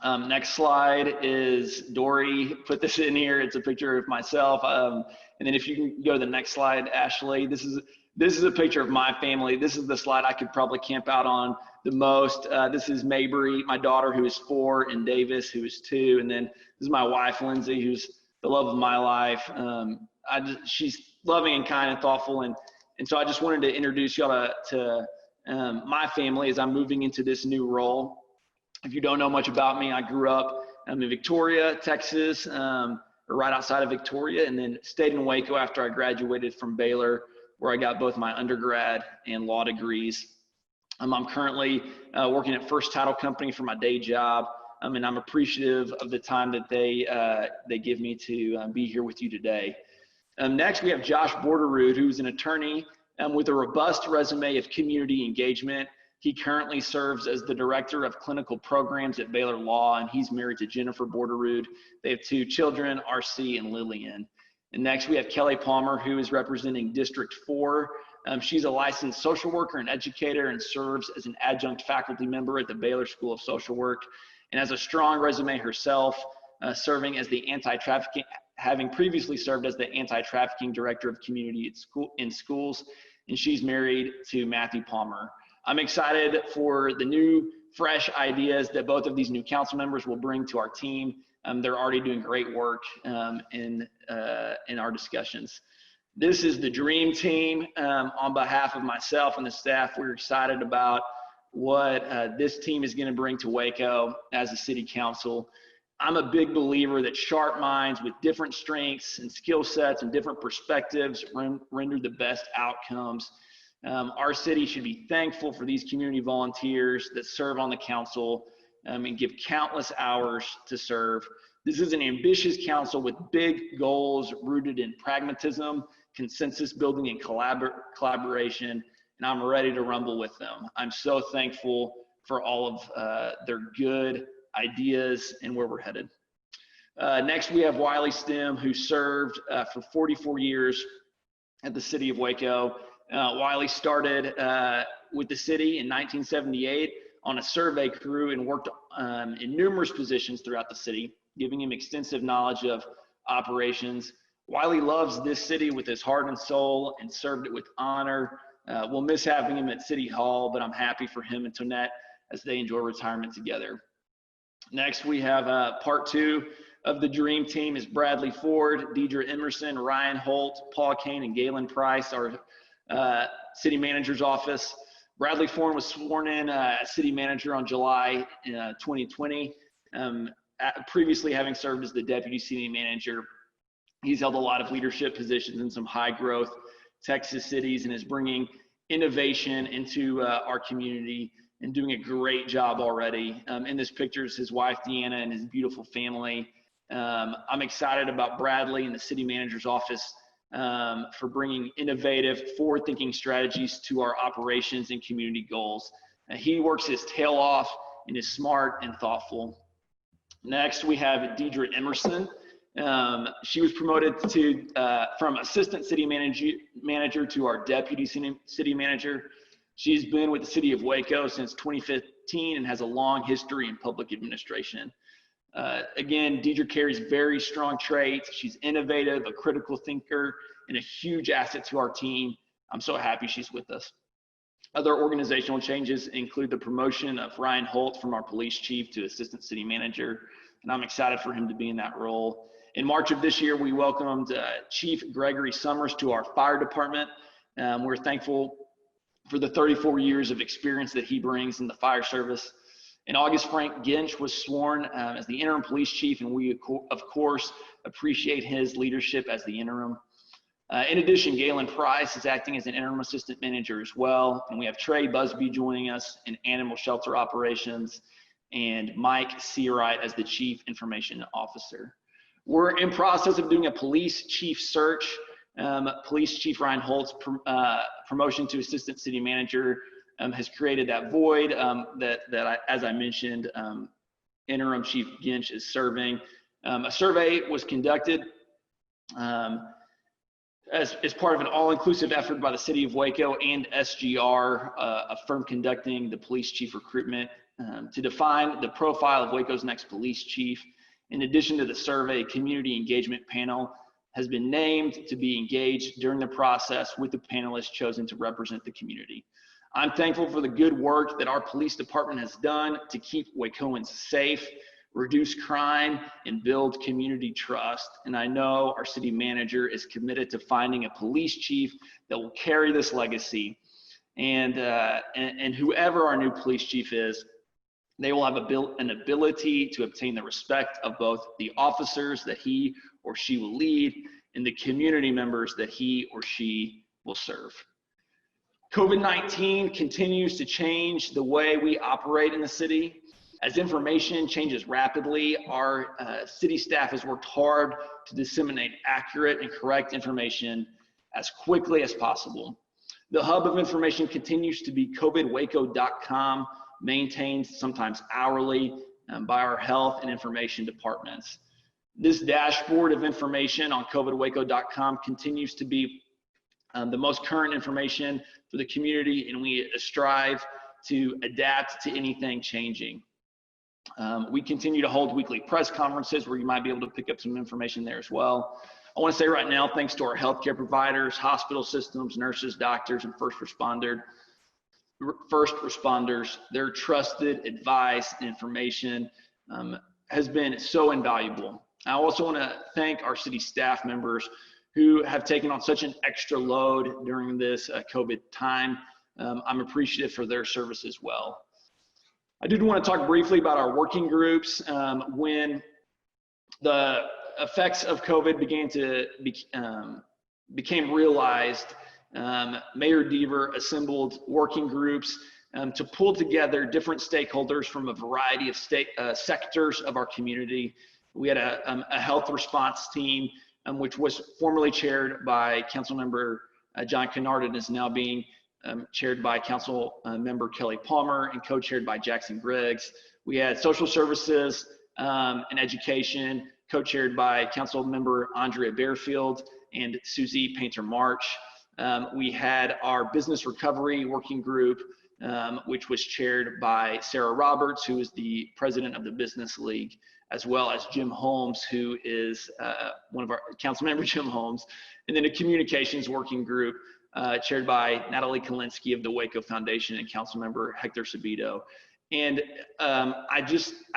Next slide is Dory put this in here. It's a picture of myself. And then if you can go to the next slide, Ashley, this is a picture of my family. This is the slide I could probably camp out on the most. This is Mabry, my daughter, who is 4, and Davis, who is 2. And then this is my wife, Lindsay, who's the love of my life. She's loving and kind and thoughtful. And so I just wanted to introduce y'all to my family as I'm moving into this new role. If you don't know much about me, I grew up in Victoria, Texas, right outside of Victoria, and then stayed in Waco after I graduated from Baylor, where I got both my undergrad and law degrees. I'm currently working at First Title Company for my day job, and I'm appreciative of the time that they give me to be here with you today. Next, we have Josh Borderud, who's an attorney with a robust resume of community engagement. He currently serves as the Director of Clinical Programs at Baylor Law, and he's married to Jennifer Borderud. They have 2 children, RC and Lillian. And next we have Kelly Palmer, who is representing District 4. She's a licensed social worker and educator and serves as an adjunct faculty member at the Baylor School of Social Work, and has a strong resume herself, serving as the having previously served as the Anti-Trafficking Director of Community in Schools, and she's married to Matthew Palmer. I'm excited for the new, fresh ideas that both of these new council members will bring to our team. They're already doing great work in our discussions. This is the dream team. On behalf of myself and the staff, we're excited about what this team is going to bring to Waco as a city council. I'm a big believer that sharp minds with different strengths and skill sets and different perspectives render the best outcomes. Our city should be thankful for these community volunteers that serve on the council and give countless hours to serve. This is an ambitious council with big goals rooted in pragmatism, consensus building, and collaboration, and I'm ready to rumble with them. I'm so thankful for all of their good ideas and where we're headed. Next, we have Wiley Stem, who served for 44 years at the city of Waco. Wiley started with the city in 1978 on a survey crew and worked in numerous positions throughout the city, giving him extensive knowledge of operations. Wiley loves this city with his heart and soul and served it with honor. We'll miss having him at City Hall, but I'm happy for him and Tonette as they enjoy retirement together. Next, we have part 2 of the dream team is Bradley Ford, Deidre Emerson, Ryan Holt, Paul Kane, and Galen Price, our city manager's office. Bradley Ford was sworn in as city manager on July 2020, previously having served as the deputy city manager. He's held a lot of leadership positions in some high growth Texas cities and is bringing innovation into our community and doing a great job already. In this picture is his wife, Deanna, and his beautiful family. I'm excited about Bradley and the city manager's office for bringing innovative, forward-thinking strategies to our operations and community goals. He works his tail off and is smart and thoughtful. Next, we have Deidre Emerson. She was promoted to from assistant city manager to our deputy city manager. She's been with the city of Waco since 2015 and has a long history in public administration. Again, Deidre carries very strong traits. She's innovative, a critical thinker, and a huge asset to our team. I'm so happy she's with us. Other organizational changes include the promotion of Ryan Holt from our police chief to assistant city manager, and I'm excited for him to be in that role. In March of this year, we welcomed Chief Gregory Summers to our fire department. We're thankful for the 34 years of experience that he brings in the fire service. In August, Frank Ginch was sworn as the interim police chief, and we, of course, appreciate his leadership as the interim. In addition, Galen Price is acting as an interim assistant manager as well, and we have Trey Busby joining us in animal shelter operations, and Mike Seawright as the chief information officer. We're in process of doing a police chief search. Police Chief Ryan Holt's promotion to assistant city manager has created that void as I mentioned, interim Chief Ginch is serving. A survey was conducted as part of an all-inclusive effort by the city of Waco and SGR, a firm conducting the police chief recruitment to define the profile of Waco's next police chief. In addition to the survey, a community engagement panel has been named to be engaged during the process with the panelists chosen to represent the community. I'm thankful for the good work that our police department has done to keep Wacoans safe, reduce crime, and build community trust. And I know our city manager is committed to finding a police chief that will carry this legacy. And whoever our new police chief is, they will have an ability to obtain the respect of both the officers that he or she will lead and the community members that he or she will serve. COVID-19 continues to change the way we operate in the city. As information changes rapidly, our city staff has worked hard to disseminate accurate and correct information as quickly as possible. The hub of information continues to be covidwaco.com, maintained sometimes hourly by our health and information departments. This dashboard of information on covidwaco.com continues to be the most current information for the community, and we strive to adapt to anything changing. We continue to hold weekly press conferences where you might be able to pick up some information there as well. I want to say right now, thanks to our healthcare providers, hospital systems, nurses, doctors, and first responders, their trusted advice and information has been so invaluable. I also want to thank our city staff members who have taken on such an extra load during this COVID time. I'm appreciative for their service as well. I did want to talk briefly about our working groups. When the effects of COVID became realized, Mayor Deaver assembled working groups to pull together different stakeholders from a variety of sectors of our community. We had a health response team, which was formerly chaired by Councilmember John Kennard and is now being chaired by Council Member Kelly Palmer and co-chaired by Jackson Griggs. We had social services and education, co-chaired by Council Member Andrea Bearfield and Susie Painter March. We had our business recovery working group, which was chaired by Sarah Roberts, who is the president of the Business League, as well as Jim Holmes, who is one of our council member, Jim Holmes, and then a communications working group chaired by Natalie Kalinsky of the Waco Foundation and council member Hector Sabito. And I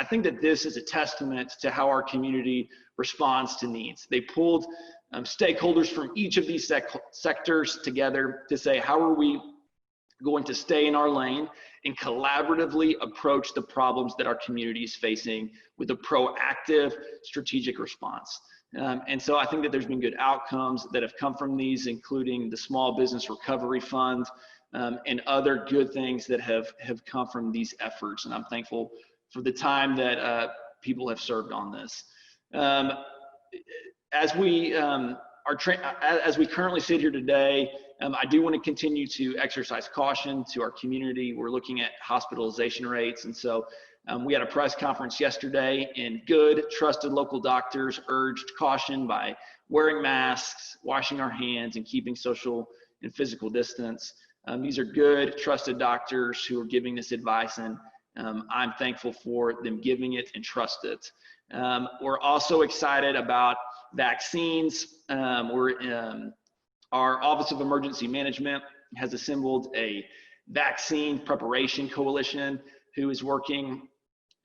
think that this is a testament to how our community responds to needs. They pulled stakeholders from each of these sectors together to say, how are we going to stay in our lane and collaboratively approach the problems that our community is facing with a proactive strategic response. And so I think that there's been good outcomes that have come from these, including the Small Business Recovery Fund, and other good things that have come from these efforts. And I'm thankful for the time that people have served on this. As we currently sit here today, I do want to continue to exercise caution to our community. We're looking at hospitalization rates. And so we had a press conference yesterday, and good, trusted local doctors urged caution by wearing masks, washing our hands, and keeping social and physical distance. These are good, trusted doctors who are giving this advice, and I'm thankful for them giving it and trust it. We're also excited about vaccines. Our Office of Emergency Management has assembled a vaccine preparation coalition who is working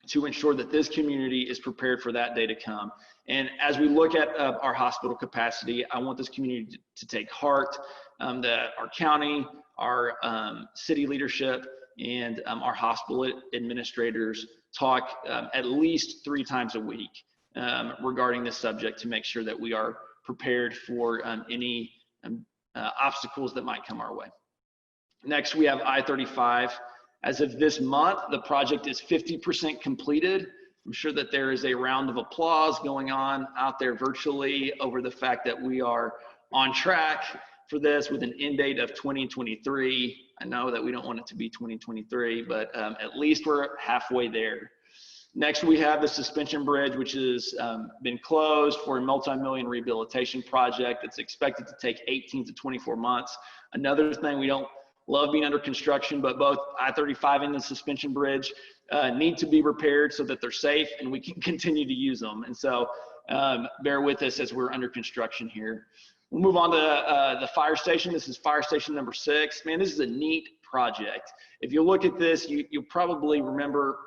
to ensure that this community is prepared for that day to come. And as we look at our hospital capacity, I want this community to take heart that our county, our city leadership, and our hospital administrators talk at least 3 times a week regarding this subject to make sure that we are prepared for any obstacles that might come our way. Next, we have I-35. As of this month, the project is 50% completed. I'm sure that there is a round of applause going on out there virtually over the fact that we are on track for this with an end date of 2023. I know that we don't want it to be 2023, but at least we're halfway there. Next, we have the suspension bridge, which has been closed for a multi-million rehabilitation project. It's expected to take 18 to 24 months. Another thing, we don't love being under construction, but both I-35 and the suspension bridge need to be repaired so that they're safe and we can continue to use them. And so bear with us as we're under construction here. We'll move on to the fire station. This is fire station number 6. Man, this is a neat project. If you look at this, you'll probably remember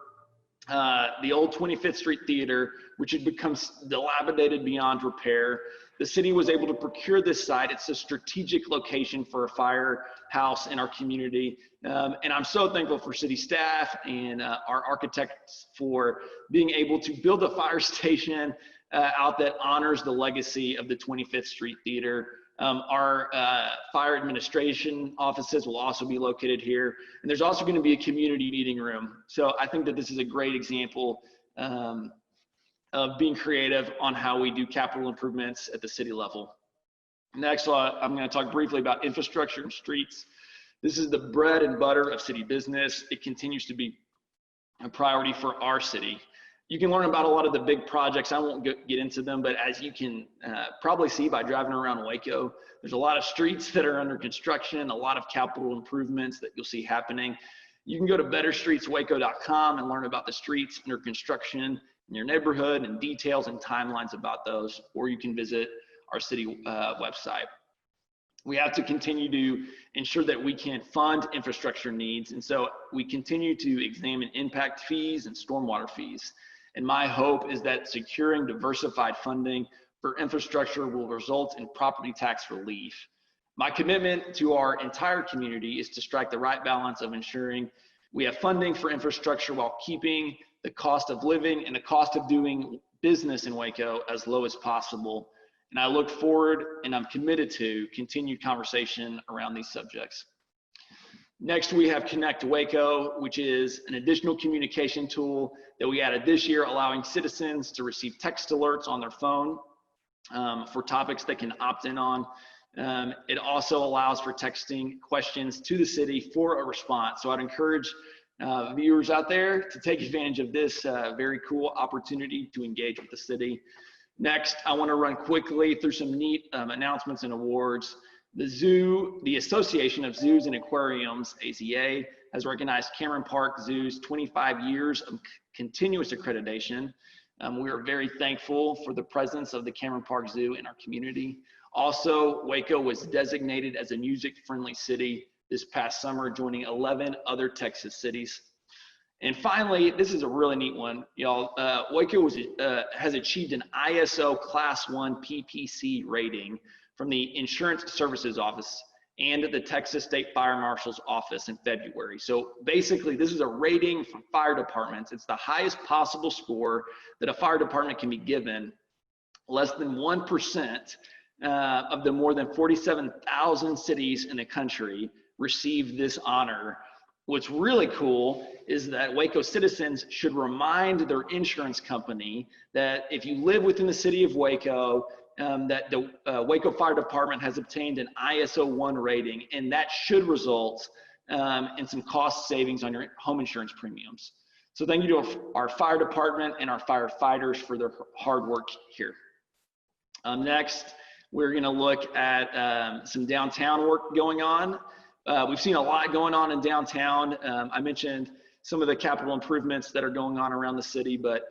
the old 25th Street Theater, which had become dilapidated beyond repair. The city was able to procure this site. It's a strategic location for a firehouse in our community. And I'm so thankful for city staff and our architects for being able to build a fire station out that honors the legacy of the 25th Street Theater. Our fire administration offices will also be located here. And there's also going to be a community meeting room. So I think that this is a great example of being creative on how we do capital improvements at the city level. Next, I'm going to talk briefly about infrastructure and streets. This is the bread and butter of city business. It continues to be a priority for our city. You can learn about a lot of the big projects. I won't get into them, but as you can probably see by driving around Waco, there's a lot of streets that are under construction, a lot of capital improvements that you'll see happening. You can go to betterstreetswaco.com and learn about the streets under construction in your neighborhood and details and timelines about those, or you can visit our city website. We have to continue to ensure that we can fund infrastructure needs, and so we continue to examine impact fees and stormwater fees. And my hope is that securing diversified funding for infrastructure will result in property tax relief. My commitment to our entire community is to strike the right balance of ensuring we have funding for infrastructure while keeping the cost of living and the cost of doing business in Waco as low as possible. And I look forward and I'm committed to continued conversation around these subjects. Next, we have Connect Waco, which is an additional communication tool that we added this year, allowing citizens to receive text alerts on their phone for topics they can opt in on. It also allows for texting questions to the city for a response. So I'd encourage viewers out there to take advantage of this very cool opportunity to engage with the city. Next, I want to run quickly through some neat announcements and awards. The Association of Zoos and Aquariums, AZA, has recognized Cameron Park Zoo's 25 years of continuous accreditation. We are very thankful for the presence of the Cameron Park Zoo in our community. Also, Waco was designated as a music-friendly city this past summer, joining 11 other Texas cities. And finally, this is a really neat one, y'all. Waco has achieved an ISO Class 1 PPC rating from the Insurance Services Office and the Texas State Fire Marshal's Office in February. So basically, this is a rating from fire departments. It's the highest possible score that a fire department can be given. Less than 1% of the more than 47,000 cities in the country receive this honor. What's really cool is that Waco citizens should remind their insurance company that if you live within the city of Waco, that the Waco Fire Department has obtained an ISO 1 rating, and that should result in some cost savings on your home insurance premiums. So thank you to our fire department and our firefighters for their hard work here. Next, we're going to look at some downtown work going on. We've seen a lot going on in downtown. I mentioned some of the capital improvements that are going on around the city, but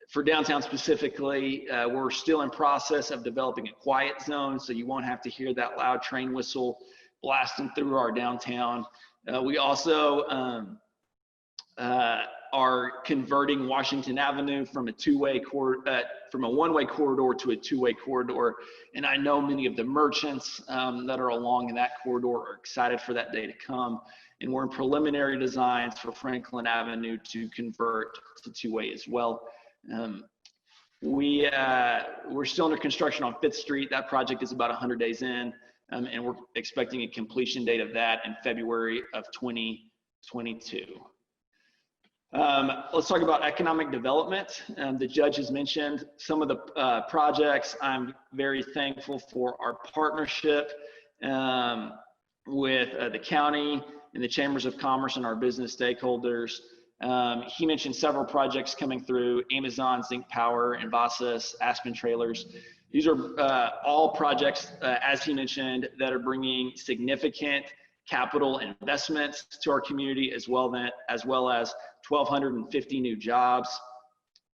for downtown specifically, we're still in process of developing a quiet zone, so you won't have to hear that loud train whistle blasting through our downtown. We also are converting Washington Avenue from a one-way corridor to a two-way corridor. And I know many of the merchants that are along that corridor are excited for that day to come. And we're in preliminary designs for Franklin Avenue to convert to two-way as well. We're still under construction on 5th Street. That project is about 100 days in, and we're expecting a completion date of that in February of 2022. Let's talk about economic development. The judge has mentioned some of the projects. I'm very thankful for our partnership with the county and the chambers of commerce and our business stakeholders. He mentioned several projects coming through: Amazon, Zinc Power, Envasas, Aspen Trailers. These are all projects, as he mentioned, that are bringing significant capital investments to our community, as well as 1,250 new jobs.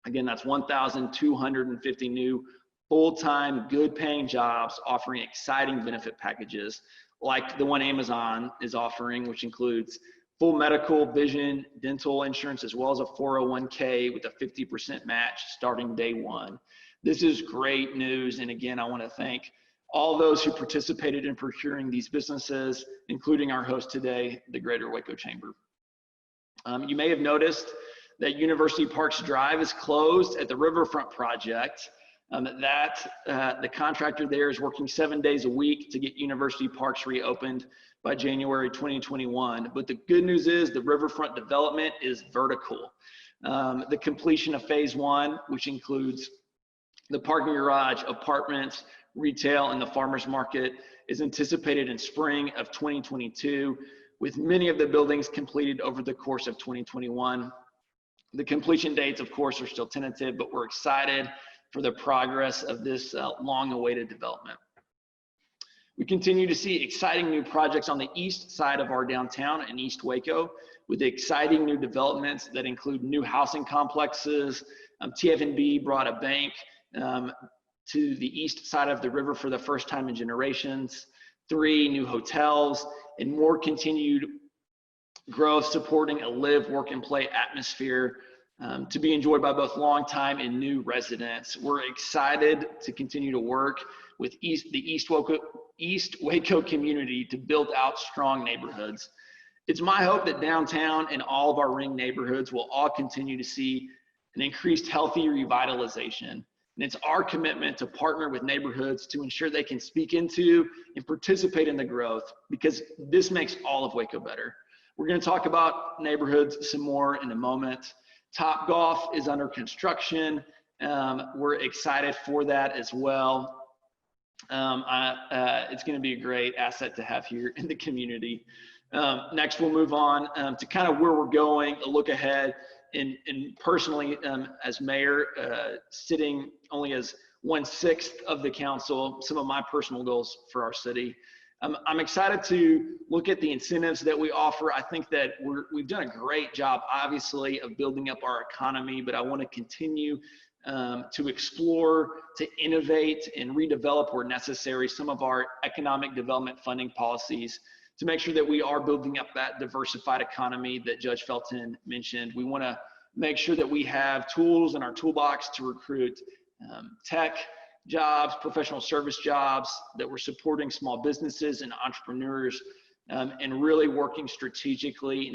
Again, that's 1,250 new full-time, good-paying jobs offering exciting benefit packages like the one Amazon is offering, which includes full medical, vision, dental insurance, as well as a 401k with a 50% match starting day one. This is great news. And again, I want to thank all those who participated in procuring these businesses, including our host today, the Greater Waco Chamber. You may have noticed that University Parks Drive is closed at the Riverfront project. The contractor there is working 7 days a week to get University Parks reopened by January 2021. But the good news is the Riverfront development is vertical. The completion of phase 1, which includes the parking garage, apartments, retail, and the farmers market, is anticipated in spring of 2022, with many of the buildings completed over the course of 2021. The completion dates, of course, are still tentative, but we're excited for the progress of this long-awaited development. We continue to see exciting new projects on the east side of our downtown in East Waco, with exciting new developments that include new housing complexes. TF&B brought a bank to the east side of the river for the first time in generations, 3 new hotels, and more continued growth supporting a live, work, and play atmosphere to be enjoyed by both longtime and new residents. We're excited to continue to work with the East Waco community to build out strong neighborhoods. It's my hope that downtown and all of our ring neighborhoods will all continue to see an increased healthy revitalization. And it's our commitment to partner with neighborhoods to ensure they can speak into and participate in the growth, because this makes all of Waco better. We're going to talk about neighborhoods some more in a moment. Topgolf is under construction. We're excited for that as well. It's going to be a great asset to have here in the community. Next, we'll move on to kind of where we're going, a look ahead. And personally, as mayor, sitting only as 1/6 of the council, some of my personal goals for our city. I'm excited to look at the incentives that we offer. I think that we've done a great job, obviously, of building up our economy, but I want to continue to explore, to innovate, and redevelop where necessary some of our economic development funding policies to make sure that we are building up that diversified economy that Judge Felton mentioned. We want to make sure that we have tools in our toolbox to recruit tech jobs, professional service jobs, that we're supporting small businesses and entrepreneurs, and really working strategically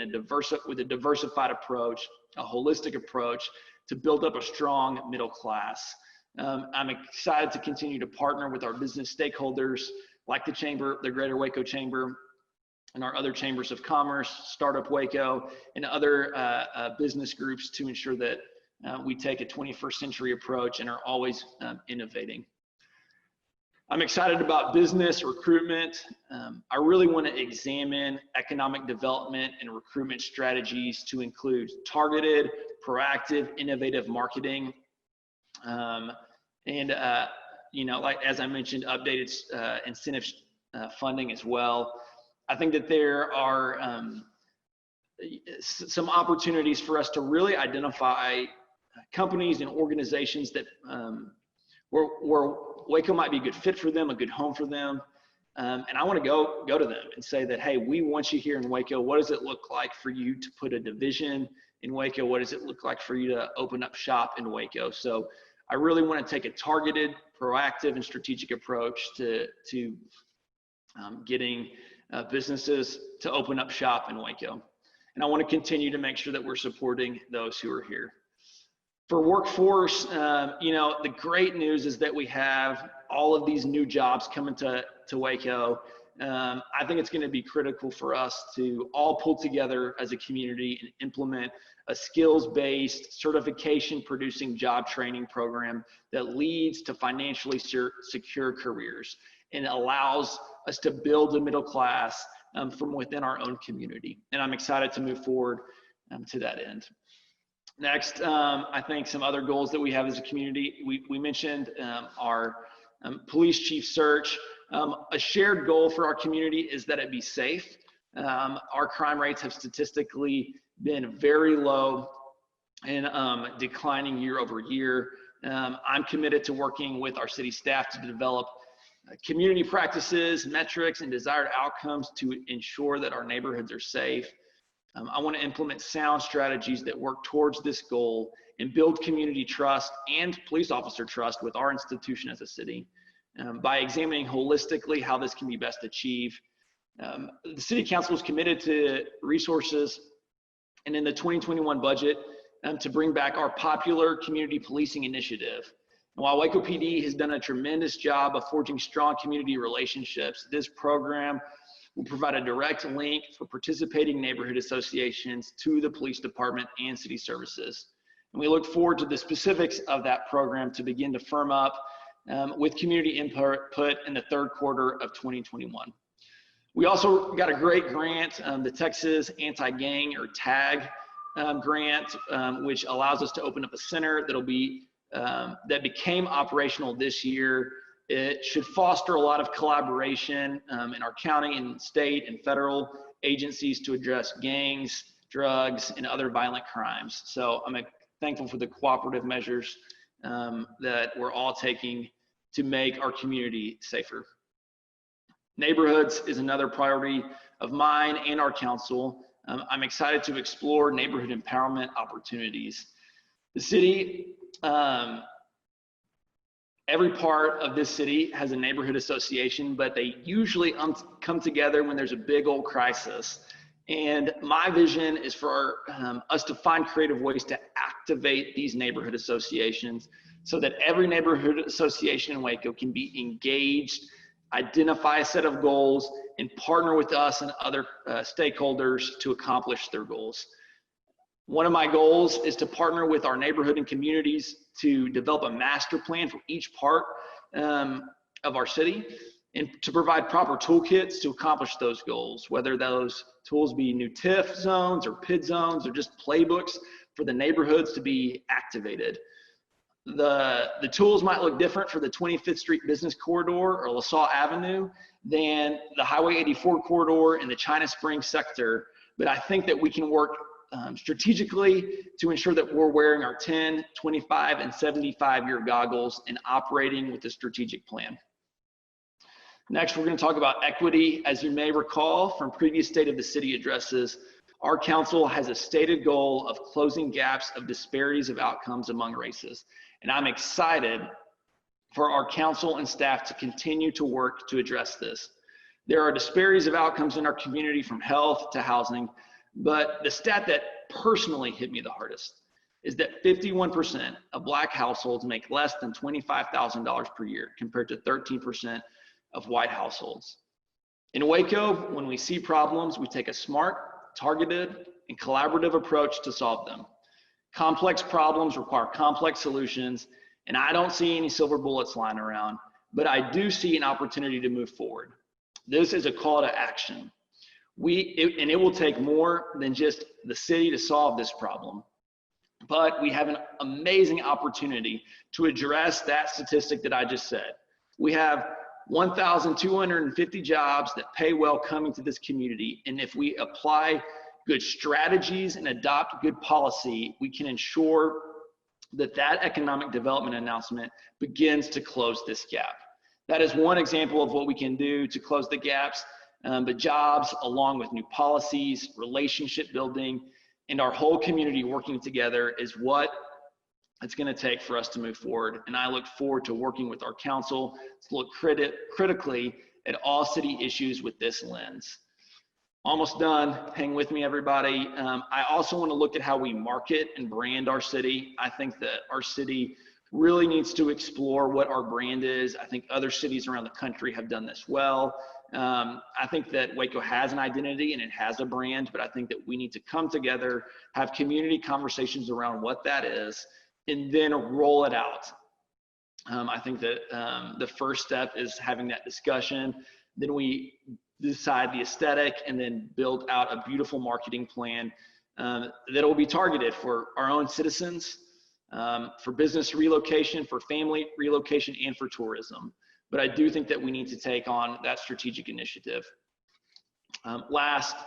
with a diversified approach, a holistic approach to build up a strong middle class. I'm excited to continue to partner with our business stakeholders like the Chamber, the Greater Waco Chamber, and our other chambers of commerce, Startup Waco, and other business groups to ensure that we take a 21st century approach and are always innovating. I'm excited about business recruitment. I really want to examine economic development and recruitment strategies to include targeted, proactive, innovative marketing. Like as I mentioned, updated incentive funding as well. I think that there are some opportunities for us to really identify companies and organizations that where Waco might be a good fit for them, a good home for them. And I want to go to them and say that, hey, we want you here in Waco. What does it look like for you to put a division in Waco? What does it look like for you to open up shop in Waco? So I really want to take a targeted, proactive, and strategic approach to getting businesses to open up shop in Waco. And I want to continue to make sure that we're supporting those who are here. For workforce, the great news is that we have all of these new jobs coming to Waco. I think it's going to be critical for us to all pull together as a community and implement a skills-based certification producing job training program that leads to financially secure careers and allows us to build a middle class from within our own community. And I'm excited to move forward to that end. Next, I think some other goals that we have as a community, we mentioned our police chief search. A shared goal for our community is that it be safe. Our crime rates have statistically been very low and declining year over year. I'm committed to working with our city staff to develop community practices, metrics, and desired outcomes to ensure that our neighborhoods are safe. I want to implement sound strategies that work towards this goal and build community trust and police officer trust with our institution as a city by examining holistically how this can be best achieved. The City Council is committed to resources and in the 2021 budget to bring back our popular community policing initiative. And while Waco PD has done a tremendous job of forging strong community relationships, this program will provide a direct link for participating neighborhood associations to the police department and city services. And we look forward to the specifics of that program to begin to firm up with community input in the third quarter of 2021. We also got a great grant, the Texas Anti-Gang or TAG grant, which allows us to open up a center that'll be that became operational this year. It should foster a lot of collaboration in our county and state and federal agencies to address gangs, drugs, and other violent crimes. So I'm thankful for the cooperative measures that we're all taking to make our community safer. Neighborhoods is another priority of mine and our council. I'm excited to explore neighborhood empowerment opportunities. The city, every part of this city has a neighborhood association, but they usually come together when there's a big old crisis. And my vision is for us to find creative ways to activate these neighborhood associations so that every neighborhood association in Waco can be engaged, identify a set of goals, and partner with us and other stakeholders to accomplish their goals. One of my goals is to partner with our neighborhood and communities to develop a master plan for each part of our city and to provide proper toolkits to accomplish those goals, whether those tools be new TIF zones or PID zones or just playbooks for the neighborhoods to be activated. The tools might look different for the 25th Street Business Corridor or LaSalle Avenue than the Highway 84 corridor and the China Springs sector, but I think that we can work strategically to ensure that we're wearing our 10, 25, and 75-year goggles and operating with a strategic plan. Next, we're going to talk about equity. As you may recall from previous State of the City addresses, our council has a stated goal of closing gaps of disparities of outcomes among races. And I'm excited for our council and staff to continue to work to address this. There are disparities of outcomes in our community from health to housing, but the stat that personally hit me the hardest is that 51% of Black households make less than $25,000 per year compared to 13% of white households. In Waco, when we see problems, we take a smart, targeted, and collaborative approach to solve them. Complex problems require complex solutions, and I don't see any silver bullets lying around, but I do see an opportunity to move forward. This is a call to action. It will take more than just the city to solve this problem, but we have an amazing opportunity to address that statistic that I just said. We have 1,250 jobs that pay well coming to this community, and if we apply good strategies and adopt good policy, we can ensure that economic development announcement begins to close this gap. That is one example of what we can do to close the gaps, but jobs along with new policies, relationship building, and our whole community working together is what it's going to take for us to move forward. And I look forward to working with our council to look critically at all city issues with this lens. Almost done. Hang with me, everybody. I also want to look at how we market and brand our city. I think that our city really needs to explore what our brand is. I think other cities around the country have done this well. I think that Waco has an identity and it has a brand, but I think that we need to come together, have community conversations around what that is, and then roll it out. I think that the first step is having that discussion. Then we decide the aesthetic and then build out a beautiful marketing plan that will be targeted for our own citizens, for business relocation, for family relocation, and for tourism. But I do think that we need to take on that strategic initiative. Last,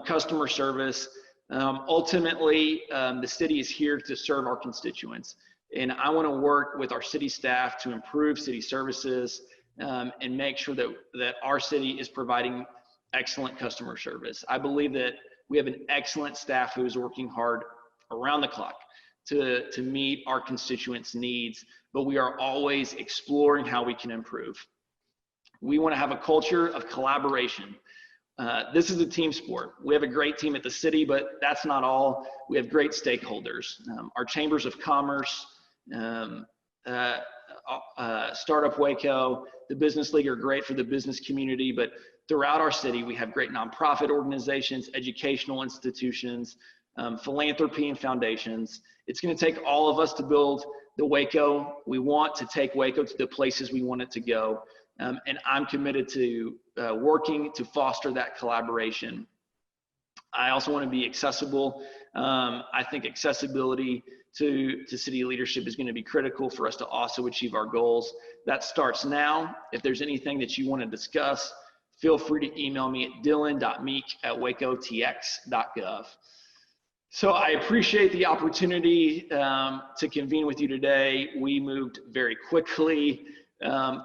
customer service. Ultimately, the city is here to serve our constituents. And I want to work with our city staff to improve city services and make sure that our city is providing excellent customer service. I believe that we have an excellent staff who is working hard around the clock to meet our constituents' needs, but we are always exploring how we can improve. We want to have a culture of collaboration. This is a team sport. We have a great team at the city, but that's not all. We have great stakeholders. Our chambers of commerce, Startup Waco, the Business League are great for the business community, but throughout our city, we have great nonprofit organizations, educational institutions, philanthropy and foundations. It's going to take all of us to build the Waco. We want to take Waco to the places we want it to go. And I'm committed to working to foster that collaboration. I also want to be accessible. I think accessibility to city leadership is going to be critical for us to also achieve our goals. That starts now. If there's anything that you want to discuss, feel free to email me at dillon.meek@wacotx.gov. So I appreciate the opportunity to convene with you today. We moved very quickly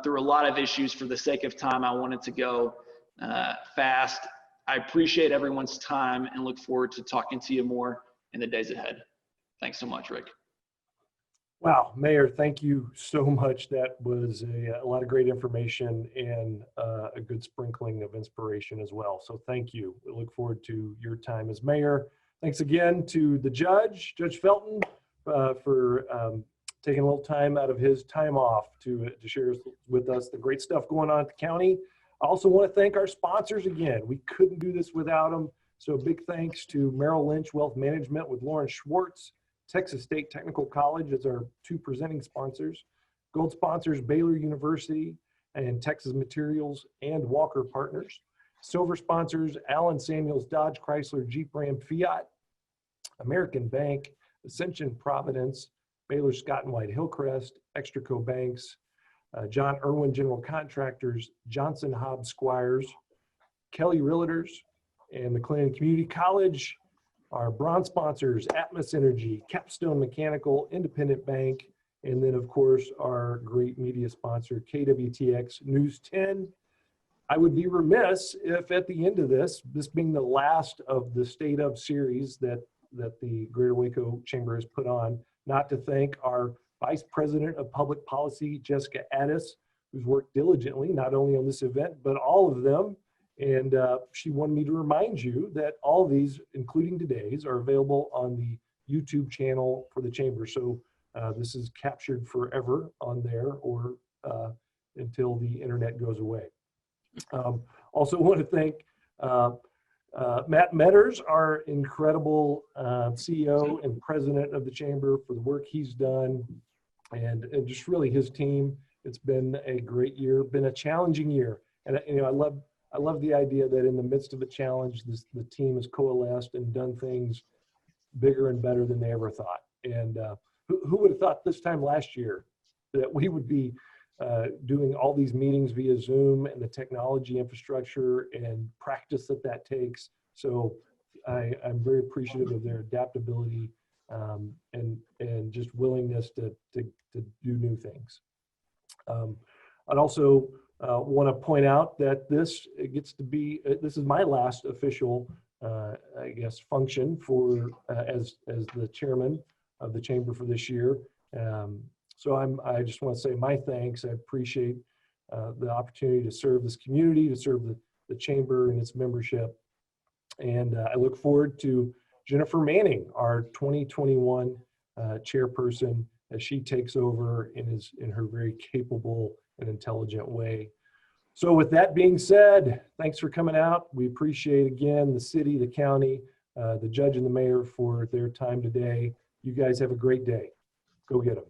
through a lot of issues. For the sake of time, I wanted to go fast. I appreciate everyone's time and look forward to talking to you more in the days ahead. Thanks so much, Rick. Wow, Mayor, thank you so much. That was a lot of great information and a good sprinkling of inspiration as well. So thank you. We look forward to your time as mayor. Thanks again to the Judge Felton, for taking a little time out of his time off to share with us the great stuff going on at the county. I also want to thank our sponsors again. We couldn't do this without them. So big thanks to Merrill Lynch Wealth Management with Lauren Schwartz, Texas State Technical College as our two presenting sponsors, gold sponsors Baylor University and Texas Materials and Walker Partners, silver sponsors Allen Samuels Dodge Chrysler Jeep Ram Fiat, American Bank, Ascension Providence, Baylor Scott and White Hillcrest, Extraco Banks, John Irwin General Contractors, Johnson Hobbs Squires, Kelly Realtors, and McLennan Community College. Our bronze sponsors, Atmos Energy, Capstone Mechanical, Independent Bank, and then of course our great media sponsor, KWTX News 10. I would be remiss if at the end of this being the last of the State of series that the Greater Waco Chamber has put on, not to thank our Vice President of Public Policy, Jessica Addis, who's worked diligently, not only on this event, but all of them. And she wanted me to remind you that all of these, including today's, are available on the YouTube channel for the Chamber. So this is captured forever on there or until the internet goes away. Also want to thank Matt Metters, our incredible CEO and president of the chamber, for the work he's done, and just really his team. It's been a great year, been a challenging year. And I love the idea that in the midst of a challenge, the team has coalesced and done things bigger and better than they ever thought. And who would have thought this time last year that we would be doing all these meetings via Zoom and the technology infrastructure and practice that takes. So I'm very appreciative of their adaptability and just willingness to do new things. I'd also want to point out that this is my last official, I guess, function for as the chairman of the chamber for this year. So I just want to say my thanks. I appreciate the opportunity to serve this community, to serve the chamber and its membership. And I look forward to Jennifer Manning, our 2021 chairperson, as she takes over in her very capable and intelligent way. So with that being said, thanks for coming out. We appreciate, again, the city, the county, the judge and the mayor for their time today. You guys have a great day. Go get them.